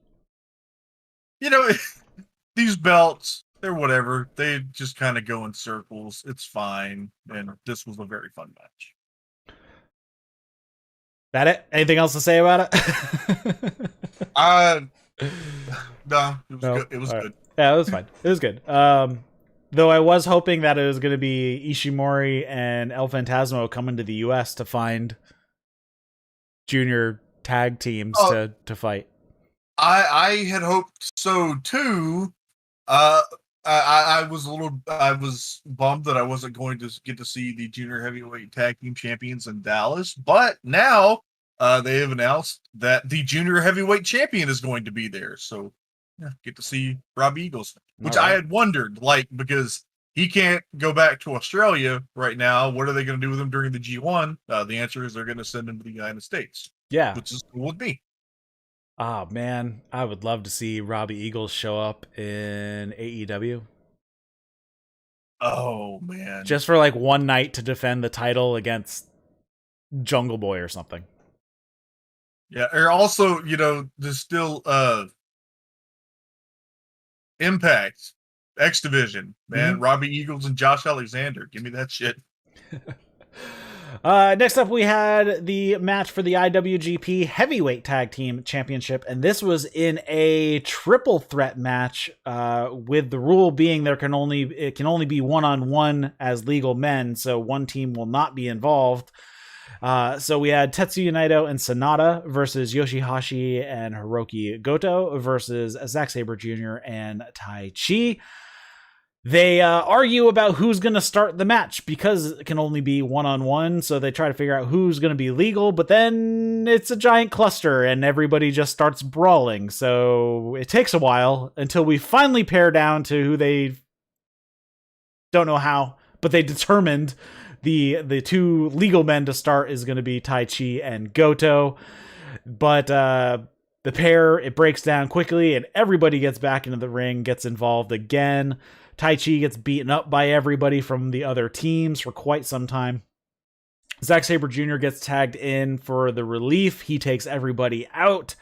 these belts. They're whatever. They just kind of go in circles. It's fine, and this was a very fun match. That it? Anything else to say about it? No, it was good. It was right. good. Yeah, it was fine. It was good. Though I was hoping that it was going to be Ishimori and El Phantasmo coming to the U.S. to find junior tag teams to fight. I had hoped so too. I was bummed that I wasn't going to get to see the junior heavyweight tag team champions in Dallas, but now they have announced that the junior heavyweight champion is going to be there. So get to see Robbie Eagles, which I had wondered, because he can't go back to Australia right now. What are they going to do with him during the G1? The answer is they're going to send him to the United States. Yeah, which is cool with me. Oh man, I would love to see Robbie Eagles show up in AEW. Oh man, just for like one night to defend the title against Jungle Boy or something. Yeah, or also, there's still Impact, X Division, man. Robbie Eagles and Josh Alexander. Give me that shit. Next up, we had the match for the IWGP Heavyweight Tag Team Championship, and this was in a triple threat match, with the rule being it can only be one-on-one as legal men, so one team will not be involved. So we had Tetsuya Naito and Sanada versus Yoshi-Hashi and Hirooki Goto versus Zack Sabre Jr. and Taichi. They argue about who's going to start the match because it can only be one-on-one, so they try to figure out who's going to be legal, but then it's a giant cluster and everybody just starts brawling, so it takes a while until we finally pare down to who they don't know how, but they determined the two legal men to start is going to be Taichi and Goto, but the pair, it breaks down quickly and everybody gets back into the ring, gets involved again. Taichi gets beaten up by everybody from the other teams for quite some time. Zack Sabre Jr. gets tagged in for the relief. He takes everybody out.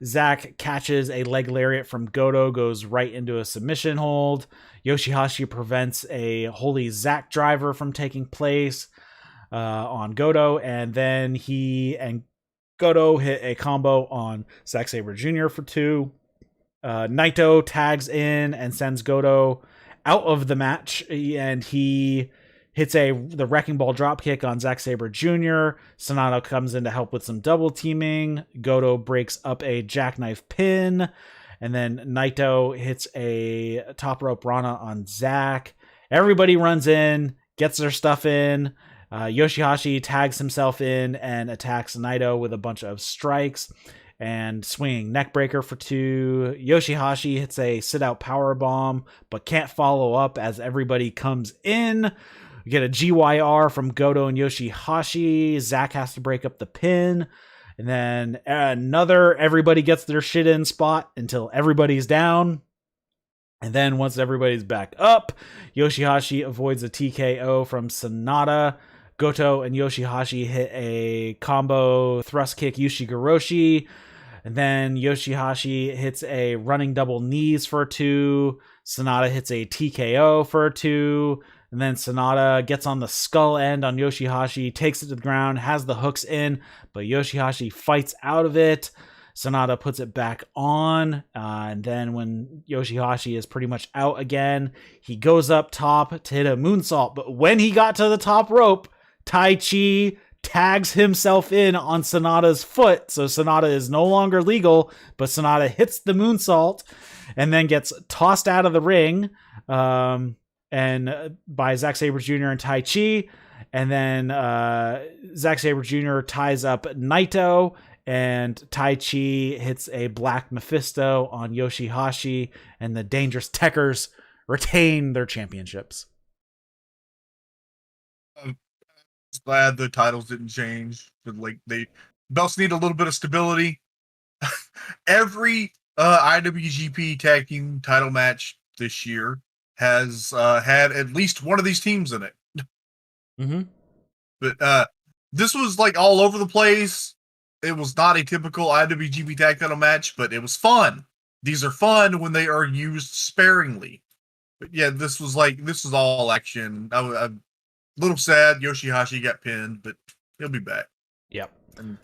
Zack catches a leg lariat from Goto, goes right into a submission hold. Yoshi-Hashi prevents a Holy Zack driver from taking place on Goto, and then he and Goto hit a combo on Zack Sabre Jr. for 2. Naito tags in and sends Goto out of the match, and he hits the Wrecking Ball dropkick on Zack Sabre Jr. Sanada comes in to help with some double teaming. Goto breaks up a jackknife pin, and then Naito hits a top rope Rana on Zack. Everybody runs in, gets their stuff in. Yoshi-Hashi tags himself in and attacks Naito with a bunch of strikes and swinging neckbreaker for 2. Yoshi-Hashi hits a sit-out powerbomb, but can't follow up as everybody comes in. We get a GYR from Goto and Yoshi-Hashi. Zack has to break up the pin. And then another everybody gets their shit in spot until everybody's down. And then once everybody's back up, Yoshi-Hashi avoids a TKO from Sanada. Goto and Yoshi-Hashi hit a combo thrust kick Ushigoroshi. And then Yoshi-Hashi hits a running double knees for 2. Sanada hits a TKO for 2. And then Sanada gets on the skull end on Yoshi-Hashi, takes it to the ground, has the hooks in, but Yoshi-Hashi fights out of it. Sanada puts it back on. And then when Yoshi-Hashi is pretty much out again, he goes up top to hit a moonsault. But when he got to the top rope, Taichi tags himself in on Sanada's foot, so Sanada is no longer legal, but Sanada hits the moonsault and then gets tossed out of the ring and by Zack Sabre Jr. and Taichi, and then Zack Sabre Jr. ties up Naito, and Taichi hits a Black Mephisto on Yoshi-Hashi, and the Dangerous Techers retain their championships. Glad the titles didn't change. Belts need a little bit of stability. Every IWGP Tag Team title match this year has had at least one of these teams in it. Mm-hmm. But this was like all over the place. It was not a typical IWGP Tag Title match, but it was fun. These are fun when they are used sparingly. But yeah, this was all action. I'm a little sad Yoshi-Hashi got pinned, but he'll be back. Yep. And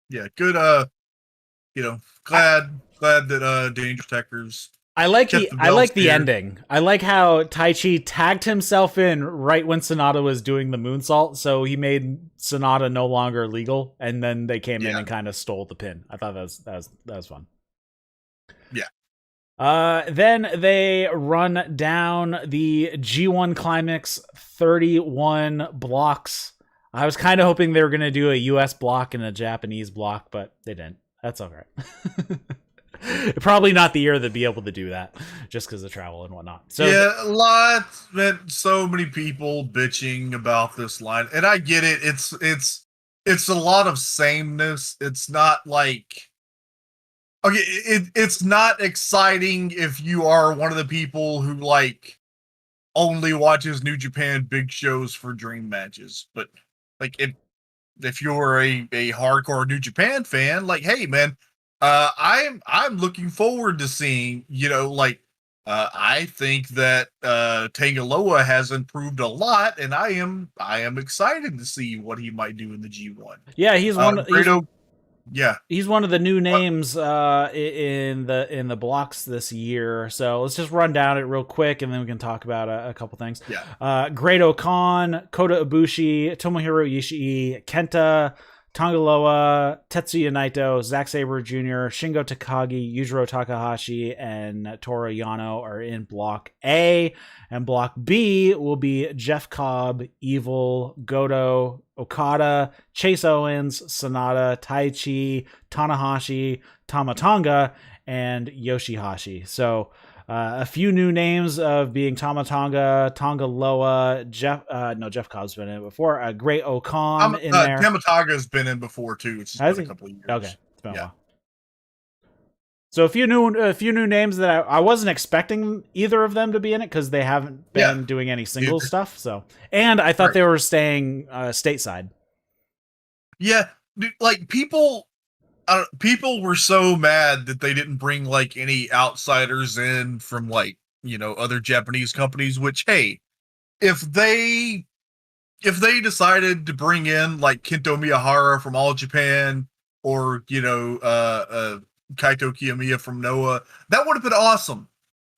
yeah, good. Glad that Dangerous Tekkers. I like the ending. I like how Taichi tagged himself in right when Sanada was doing the moonsault, so he made Sanada no longer legal, and then they came in and kind of stole the pin. I thought that was fun. Yeah. Then they run down the G1 Climax 31 blocks. I was kind of hoping they were going to do a US block and a Japanese block, but they didn't. That's all right. Probably not the year to be able to do that, just because of travel and whatnot. So yeah, so many people bitching about this line, and I get it. It's a lot of sameness. It's not like it's not exciting if you are one of the people who like only watches New Japan big shows for dream matches, but like if you're a hardcore New Japan fan, like, hey man, I'm looking forward to seeing, I think that Tangaloa has improved a lot, and I am excited to see what he might do in the G1. Yeah, he's he's one of the new names in the blocks this year. So let's just run down it real quick, and then we can talk about a couple things. Yeah. Great Khan, Kota Ibushi, Tomohiro Ishii, Kenta, Tangaloa, Tetsuya Naito, Zack Sabre Jr., Shingo Takagi, Yujiro Takahashi, and Toru Yano are in Block A. And Block B will be Jeff Cobb, Evil, Goto, Okada, Chase Owens, Sanada, Taichi, Tanahashi, Tamatonga, and Yoshi-Hashi. So a few new names of being Tamatonga, Tangaloa, Jeff Cobb's been in it before. Great Khan in there. Tamatonga's been in before too. It's just been a couple of years. Okay, it's been a while. So a few new names that I wasn't expecting either of them to be in it because they haven't been doing any singles stuff. So, and I thought they were staying stateside. Yeah, like people were so mad that they didn't bring like any outsiders in from like, other Japanese companies, which, hey, if they decided to bring in like Kento Miyahara from All Japan or, Kaito Kiyomiya from Noah, that would have been awesome.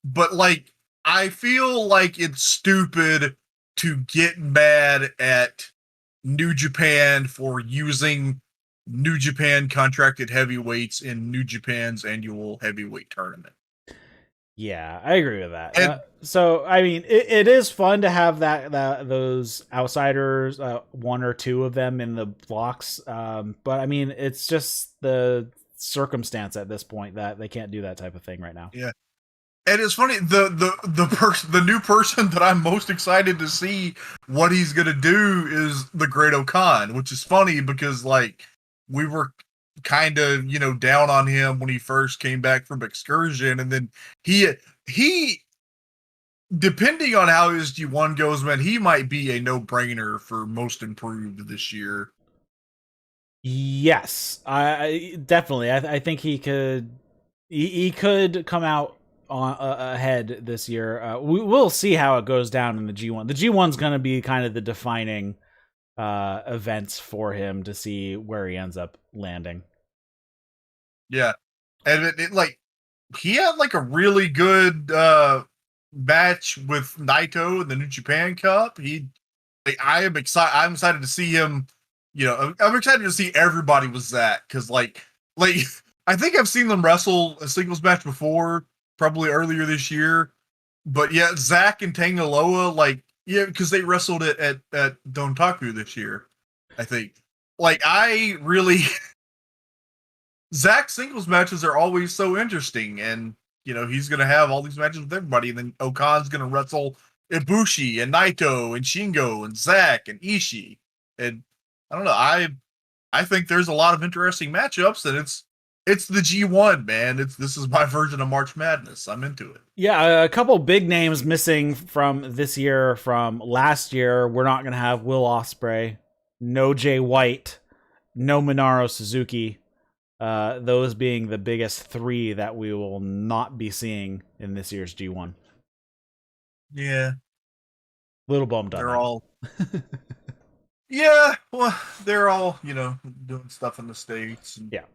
But like, I feel like it's stupid to get mad at New Japan for using New Japan contracted heavyweights in New Japan's annual heavyweight tournament. Yeah, I agree with that. So, I mean, it is fun to have those outsiders, one or two of them in the blocks. But I mean, it's just the circumstance at this point that they can't do that type of thing right now. Yeah. And it's funny, the new person that I'm most excited to see what he's gonna do is the Great Khan, which is funny because like we were kind of down on him when he first came back from Excursion, and then he depending on how his G1 goes, man, he might be a no-brainer for most improved this year. Yes, I definitely. I think he could come out on ahead this year. We'll see how it goes down in the G1. The G1's going to be kind of the defining events for him to see where he ends up landing. Yeah, and it like he had like a really good match with Naito in the New Japan Cup. I'm excited to see him. I'm excited to see everybody with Zack because like I think I've seen them wrestle a singles match before, probably earlier this year. But yeah, Zack and Tangaloa, because they wrestled it at Dontaku this year, I think. Like I really Zack singles matches are always so interesting, and he's gonna have all these matches with everybody, and then Okan's gonna wrestle Ibushi and Naito and Shingo and Zack and Ishii. And I don't know, I think there's a lot of interesting matchups, and it's the G1, man. This is my version of March Madness. I'm into it. Yeah, a couple big names missing from this year. From last year, we're not going to have Will Ospreay, no Jay White, no Minoru Suzuki. Those being the biggest three that we will not be seeing in this year's G1. Yeah. Little bummed They're all... yeah, well, they're all, doing stuff in the States. And... yeah.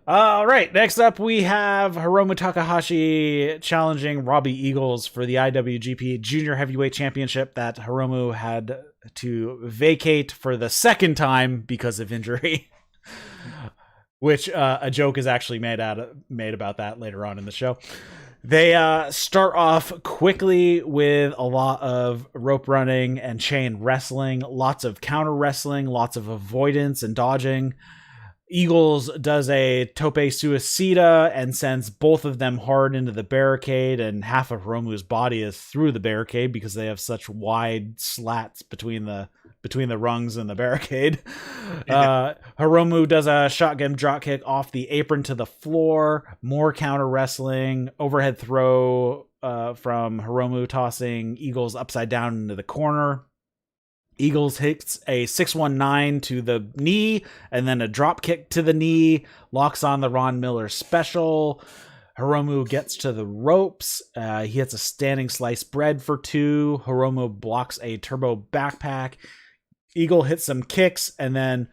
All right, next up we have Hiroma Takahashi challenging Robbie Eagles for the IWGP Junior Heavyweight Championship that Hiromu had to vacate for the second time because of injury. Which a joke is actually made about that later on in the show. They start off quickly with a lot of rope running and chain wrestling, lots of counter wrestling, lots of avoidance and dodging. Eagles does a tope suicida and sends both of them hard into the barricade, and half of Hiromu's body is through the barricade because they have such wide slats between the rungs and the barricade. Hiromu does a shotgun dropkick off the apron to the floor, more counter wrestling, overhead throw from Hiromu tossing Eagles upside down into the corner. Eagles hits a 619 to the knee and then a drop kick to the knee, locks on the Ron Miller special. Hiromu gets to the ropes. He hits a standing sliced bread for 2. Hiromu blocks a turbo backpack. Eagle hits some kicks, and then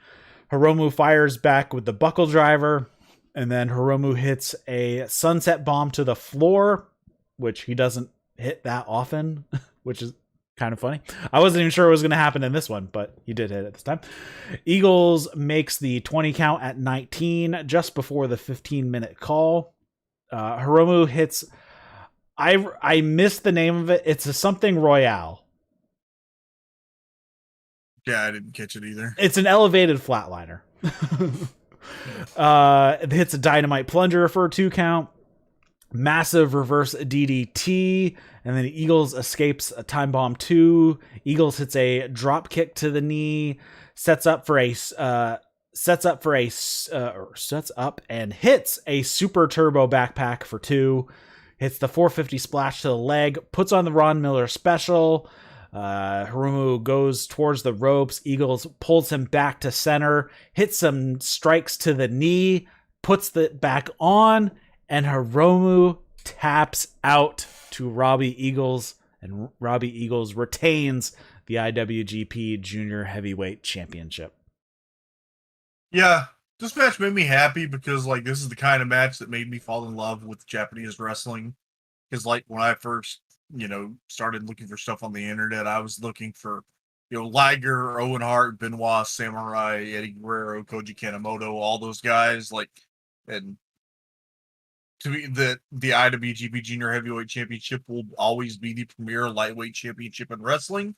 Hiromu fires back with the buckle driver. And then Hiromu hits a sunset bomb to the floor, which he doesn't hit that often, which is kind of funny. I wasn't even sure it was going to happen in this one, but he did hit it this time. Eagles makes the 20 count at 19, just before the 15-minute call. Hiromu hits... I missed the name of it. It's a something Royale. Yeah, I didn't catch it either. It's an elevated flatliner. It hits a dynamite plunger for a 2 count. Massive reverse DDT, and then Eagles escapes a time bomb 2. Eagles hits a drop kick to the knee, sets up and hits a super turbo backpack for 2. Hits the 450 splash to the leg, puts on the Ron Miller special. Hiromu goes towards the ropes. Eagles pulls him back to center, hits some strikes to the knee, puts it back on, and Hiromu taps out to Robbie Eagles, and Robbie Eagles retains the IWGP Junior Heavyweight Championship. Yeah, this match made me happy because, this is the kind of match that made me fall in love with Japanese wrestling. Because, when I first, started looking for stuff on the internet, I was looking for, Liger, Owen Hart, Benoit, Samurai, Eddie Guerrero, Koji Kanemoto, all those guys, and to me, the IWGP Junior Heavyweight Championship will always be the premier lightweight championship in wrestling,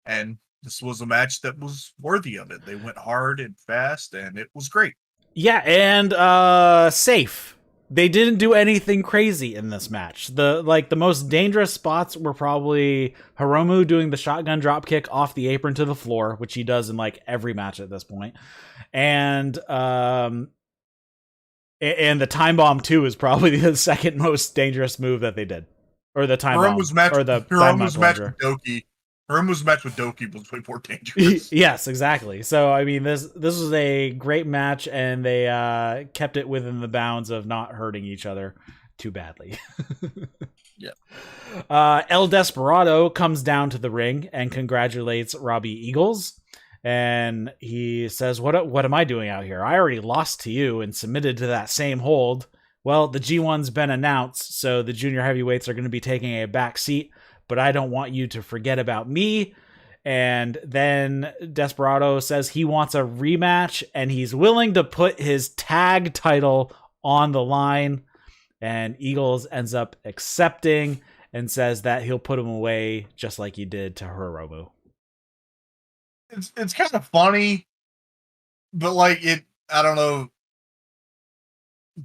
and this was a match that was worthy of it. They went hard and fast, and it was great. Yeah, and safe. They didn't do anything crazy in this match. The most dangerous spots were probably Hiromu doing the shotgun dropkick off the apron to the floor, which he does in every match at this point, and the time bomb 2 is probably the second most dangerous move that they did, or the time bomb, or the Hiromu's match with Doki. Hiromu's match with Doki was way more dangerous. Yes, exactly. So I mean, this was a great match, and they kept it within the bounds of not hurting each other too badly. Yeah. El Desperado comes down to the ring and congratulates Robbie Eagles. And he says, what am I doing out here? I already lost to you and submitted to that same hold. Well, the G1's been announced, so the junior heavyweights are going to be taking a back seat, but I don't want you to forget about me. And then Desperado says he wants a rematch, and he's willing to put his tag title on the line. And Eagles ends up accepting and says that he'll put him away just like he did to Hiromu. It's kind of funny, but I don't know.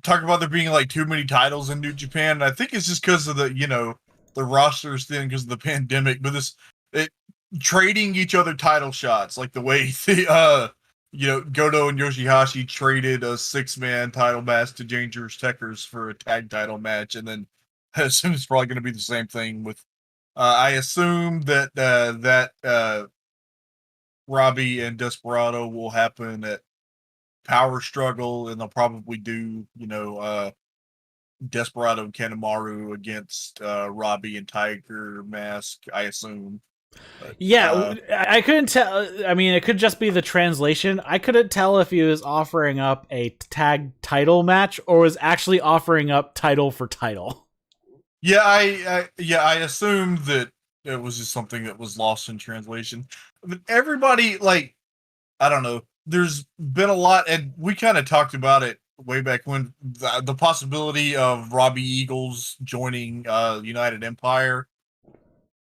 Talk about there being too many titles in New Japan. And I think it's just because of the rosters thing because of the pandemic. But trading each other title shots, the way the Goto and Yoshi-Hashi traded a 6-man title match to Dangerous Tekkers for a tag title match, and then I assume it's probably going to be the same thing with. I assume that Robbie and Desperado will happen at Power Struggle, and they'll probably do Desperado and Kanemaru against Robbie and Tiger Mask, I assume. But, I couldn't tell. I mean, it could just be the translation. I couldn't tell if he was offering up a tag title match or was actually offering up title for title. Yeah, I assumed that it was just something that was lost in translation. But everybody, I don't know. There's been a lot, and we kind of talked about it way back when, the possibility of Robbie Eagles joining United Empire.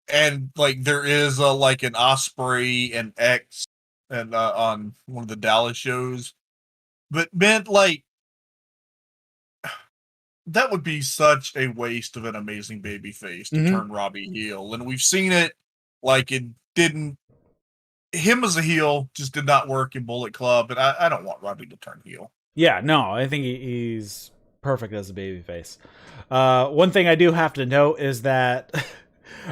And there is an Osprey and X and on one of the Dallas shows. But man, that would be such a waste of an amazing babyface to turn Robbie heel. And we've seen it, it didn't. Him as a heel just did not work in Bullet Club, and I don't want Robbie to turn heel. Yeah, no, I think he's perfect as a babyface. One thing I do have to note is that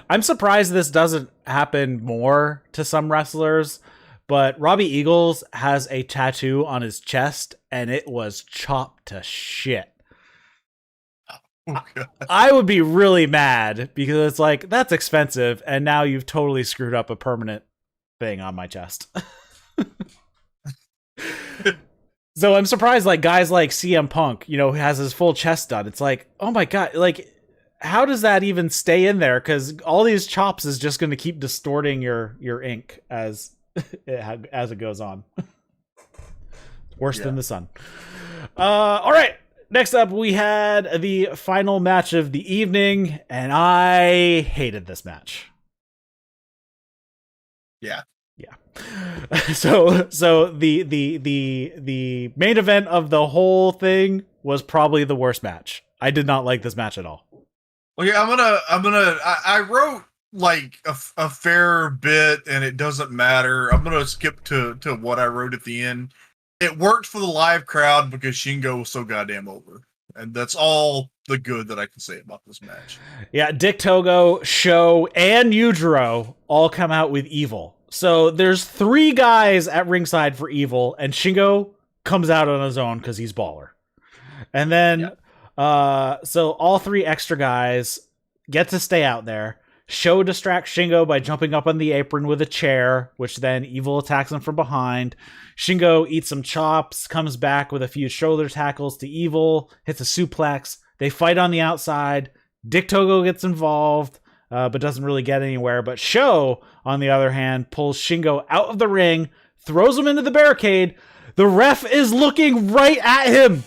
I'm surprised this doesn't happen more to some wrestlers, but Robbie Eagles has a tattoo on his chest, and it was chopped to shit. Oh, I would be really mad because it's that's expensive, and now you've totally screwed up a permanent thing on my chest. So I'm surprised guys like CM Punk, has his full chest done. It's oh my god, how does that even stay in there? Because all these chops is just going to keep distorting your ink as it goes on. Worse than the sun. All right. Next up, we had the final match of the evening, and I hated this match. Yeah. So the main event of the whole thing was probably the worst match. I did not like this match at all. Okay, I wrote a fair bit, and it doesn't matter. I'm gonna skip to what I wrote at the end. It worked for the live crowd because Shingo was so goddamn over. And that's all the good that I can say about this match. Yeah, Dick Togo, Sho, and Yujiro all come out with Evil. So there's 3 guys at ringside for Evil, and Shingo comes out on his own because he's baller. And then, so all 3 extra guys get to stay out there. Sho distracts Shingo by jumping up on the apron with a chair, which then Evil attacks him from behind. Shingo eats some chops, comes back with a few shoulder tackles to Evil, hits a suplex. They fight on the outside. Dick Togo gets involved, but doesn't really get anywhere. But Sho, on the other hand, pulls Shingo out of the ring, throws him into the barricade. The ref is looking right at him.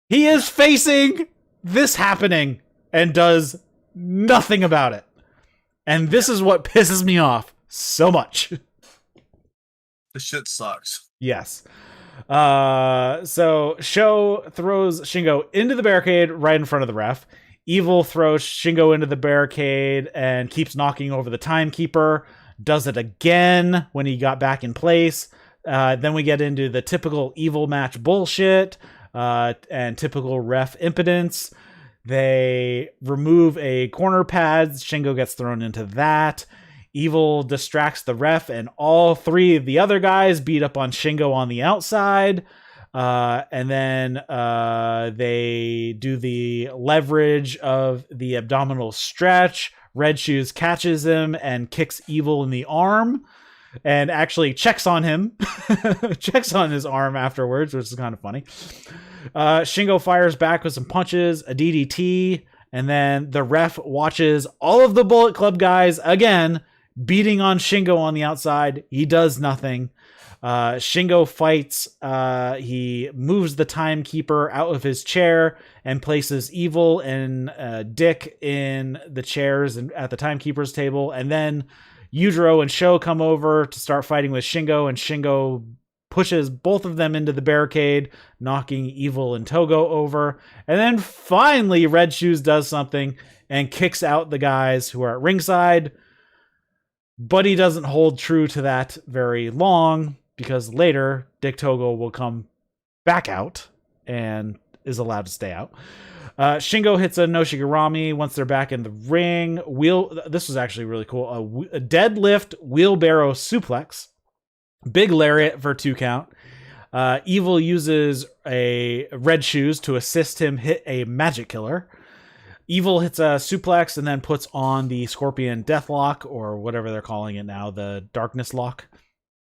He is facing this happening and does nothing about it. And this is what pisses me off so much. This shit sucks. Yes. So Sho throws Shingo into the barricade right in front of the ref. Evil throws Shingo into the barricade and keeps knocking over the timekeeper. Does it again when he got back in place. Then we get into the typical Evil match bullshit and typical ref impotence. They remove a corner pad. Shingo gets thrown into that. Evil distracts the ref, and all 3 of the other guys beat up on Shingo on the outside. And then they do the leverage of the abdominal stretch. Red Shoes catches him and kicks Evil in the arm and actually checks on him. Checks on his arm afterwards, which is kind of funny. Shingo fires back with some punches, a DDT, and then the ref watches all of the Bullet Club guys again beating on Shingo on the outside. He does nothing. Shingo fights. He moves the timekeeper out of his chair and places Evil and Dick in the chairs and at the timekeeper's table. And then Yujiro and Sho come over to start fighting with Shingo, and Shingo pushes both of them into the barricade, knocking Evil and Togo over. And then finally, Red Shoes does something and kicks out the guys who are at ringside. But he doesn't hold true to that very long, because later Dick Togo will come back out and is allowed to stay out. Shingo hits a Noshigurami once they're back in the ring. This was actually really cool. A deadlift wheelbarrow suplex. Big lariat for 2 count. Evil uses a red shoes to assist him hit a magic killer. Evil hits a suplex and then puts on the Scorpion Deathlock, or whatever they're calling it now, the Darkness Lock.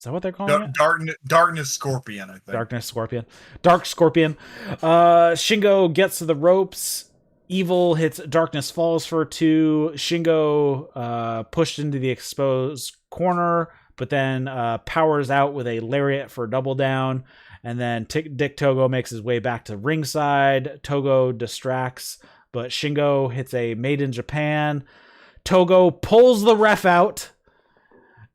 Is that what they're calling it? Darkness Scorpion, I think. Darkness Scorpion. Dark Scorpion. Shingo gets to the ropes. Evil hits Darkness Falls for 2. Shingo pushed into the exposed corner, but then powers out with a lariat for double down. And then Dick Togo makes his way back to ringside. Togo distracts, but Shingo hits a Made in Japan. Togo pulls the ref out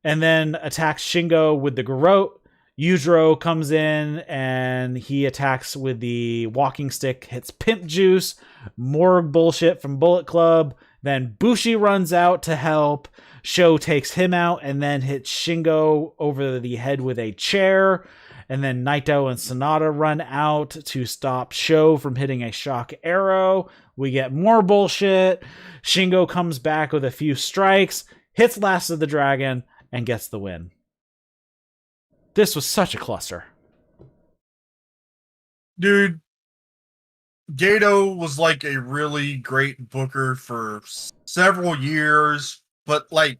and then attacks Shingo with the garrote. Yujiro comes in and he attacks with the walking stick, hits Pimp Juice. More bullshit from Bullet Club. Then Bushi runs out to help. Sho takes him out and then hits Shingo over the head with a chair. And then Naito and Sanada run out to stop Sho from hitting a shock arrow. We get more bullshit. Shingo comes back with a few strikes, hits Last of the Dragon, and gets the win. This was such a cluster. Dude, Gato was like a really great booker for several years, but like,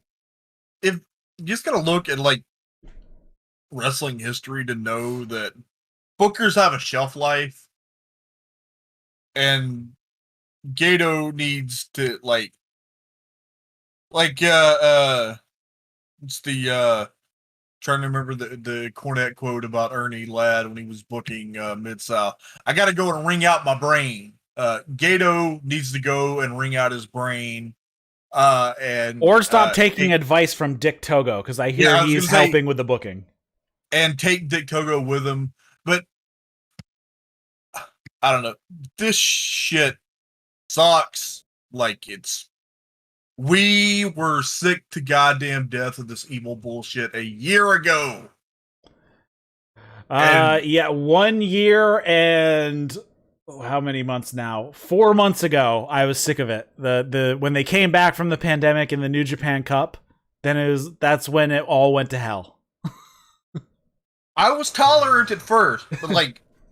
if you just gotta look at like wrestling history to know that bookers have a shelf life, and Gato needs to it's the trying to remember the Cornette quote about Ernie Ladd when he was booking Mid-South. I got to go and wring out my brain. Gato needs to go and wring out his brain. Or stop taking advice from Dick Togo, because I hear he's helping with the booking. And take Dick Togo with him. But I don't know. This shit sucks. We were sick to goddamn death of this evil bullshit a year ago. 1 year and how many months now? 4 months ago, I was sick of it. When they came back from the pandemic in the New Japan Cup, that's when it all went to hell. I was tolerant at first, but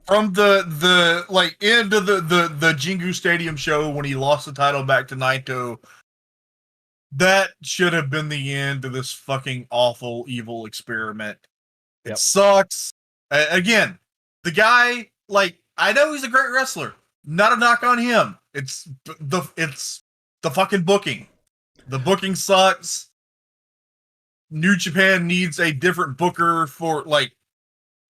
from the end of the Jingu Stadium show when he lost the title back to Naito, that should have been the end of this fucking awful evil experiment. It sucks. Again, the guy, I know he's a great wrestler. Not a knock on him. It's the fucking booking. The booking sucks. New Japan needs a different booker for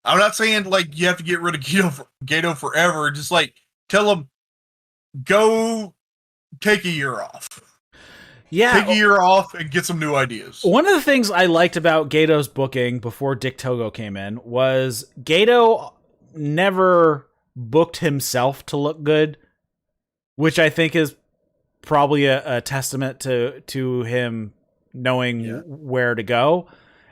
I'm not saying you have to get rid of Gato forever. Just tell him, go take a year off. Yeah, take a year off and get some new ideas. One of the things I liked about Gato's booking before Dick Togo came in was Gato never booked himself to look good, which I think is probably a testament to him knowing where to go.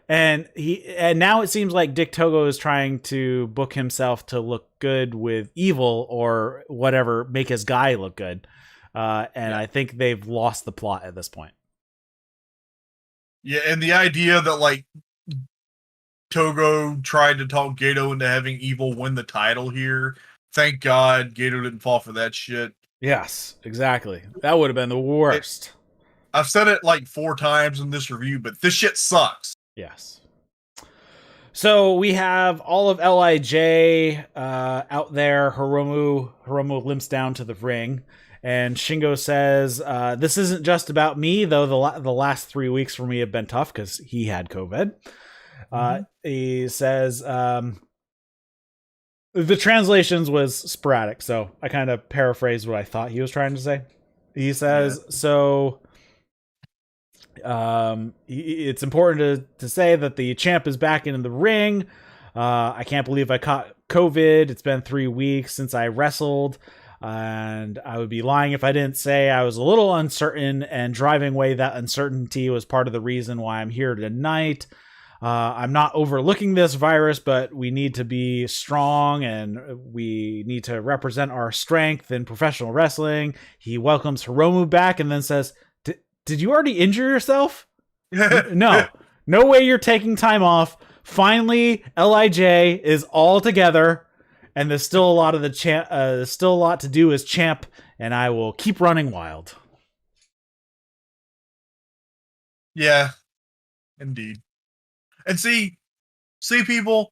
And now it seems like Dick Togo is trying to book himself to look good with Evil or whatever, make his guy look good. I think they've lost the plot at this point. Yeah, and the idea that Togo tried to talk Gato into having Evil win the title here. Thank God Gato didn't fall for that shit. Yes, exactly. That would have been the worst. I've said it 4 times in this review, but this shit sucks. Yes. So we have all of LIJ out there. Hiromu limps down to the ring. And Shingo says, this isn't just about me, though the last 3 weeks for me have been tough because he had COVID. He says, the translations was sporadic, so I kind of paraphrased what I thought he was trying to say. He says, it's important to say that the champ is back in the ring. I can't believe I caught COVID. It's been 3 weeks since I wrestled. And I would be lying if I didn't say I was a little uncertain, and driving away that uncertainty was part of the reason why I'm here tonight. I'm not overlooking this virus, but we need to be strong and we need to represent our strength in professional wrestling. He welcomes Hiromu back and then says, did you already injure yourself? No way you're taking time off. Finally, LIJ is all together, and there's still a lot of there's still a lot to do as champ, and I will keep running wild. Yeah, indeed. And see, people,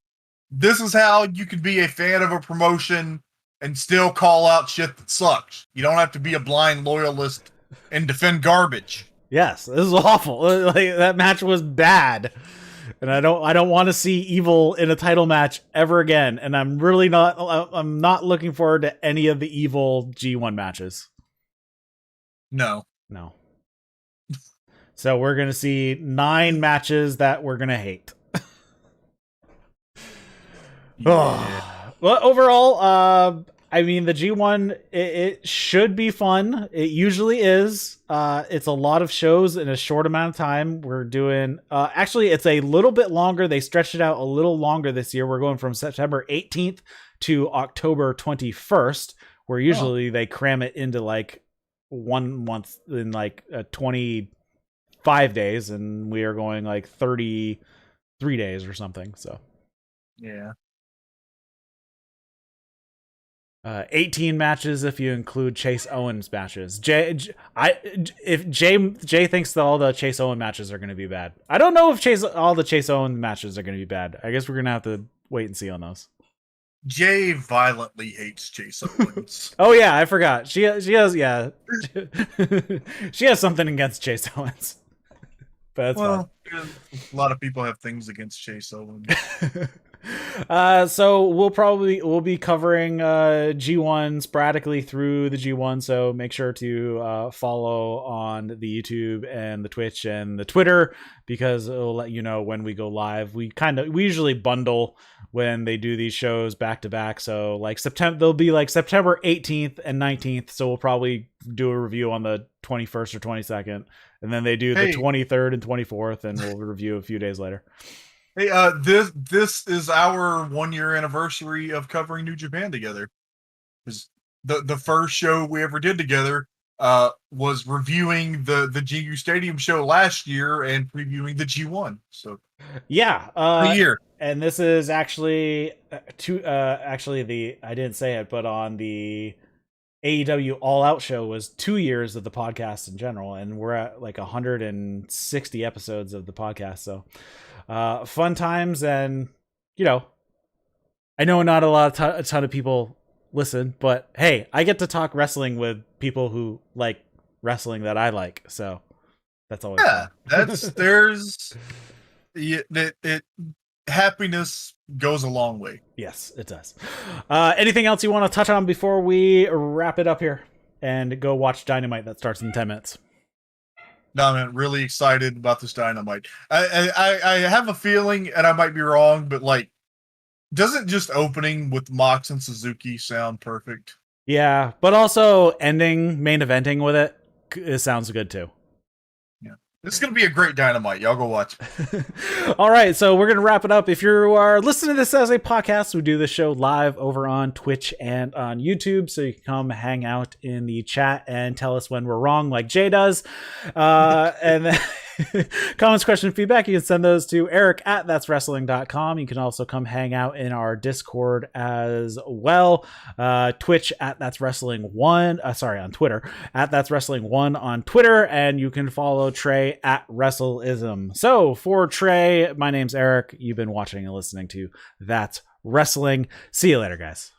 this is how you can be a fan of a promotion and still call out shit that sucks. You don't have to be a blind loyalist and defend garbage. Yes, this is awful. Like, that match was bad. And I don't want to see Evil in a title match ever again. And I'm not looking forward to any of the Evil G1 matches. No. So we're going to see 9 matches that we're going to hate. Yeah. Well, overall, I mean, the G1, it should be fun. It usually is. It's a lot of shows in a short amount of time. We're doing, actually, it's a little bit longer. They stretched it out a little longer this year. We're going from September 18th to October 21st, where usually they cram it into like 1 month in like 25 days, and we are going like 33 days or something. So, yeah. 18 matches if you include Chase Owens matches. If Jay thinks that all the Chase Owens matches are going to be bad. I don't know if all the Chase Owens matches are going to be bad. I guess we're going to have to wait and see on those. Jay violently hates Chase Owens. Oh yeah, I forgot. She has yeah. She has something against Chase Owens. But that's fine. A lot of people have things against Chase Owens. So we'll be covering G1 sporadically through the G1, so make sure to follow on the YouTube and the Twitch and the Twitter, because it'll let you know when we go live. We usually bundle when they do these shows back to back, so like they'll be like September 18th and 19th, so we'll probably do a review on the 21st or 22nd, and then they do the 23rd and 24th, and we'll review a few days later. Hey, this is our 1-year anniversary of covering New Japan together. The first show we ever did together was reviewing the GU Stadium show last year and previewing the G1. So yeah, a year. And this is actually I didn't say it, but on the AEW All Out show was 2 years of the podcast in general, and we're at like 160 episodes of the podcast. So fun times, and I know not a ton of people listen, but hey, I get to talk wrestling with people who like wrestling that I like, so that's always fun. Happiness goes a long way. Yes, it does. Anything else you want to touch on before we wrap it up here and go watch Dynamite that starts in 10 minutes? No, man, really excited about this Dynamite. I have a feeling, and I might be wrong, but like, doesn't just opening with Mox and Suzuki sound perfect? Yeah, but also main eventing with it sounds good too. Yeah, this is gonna be a great Dynamite. Y'all go watch it. All right, so we're gonna wrap it up. If you are listening to this as a podcast, we do this show live over on Twitch and on YouTube, so you can come hang out in the chat and tell us when we're wrong, like Jay does. And then comments, questions, feedback, you can send those to eric@thatswrestling.com. You can also come hang out in our Discord as well. Twitch @thatswrestling1. On Twitter @thatswrestling1 on Twitter, and you can follow Trae @WrestleIsm. So for Trae, my name's Eric. You've been watching and listening to That's Wrestling. See you later, guys.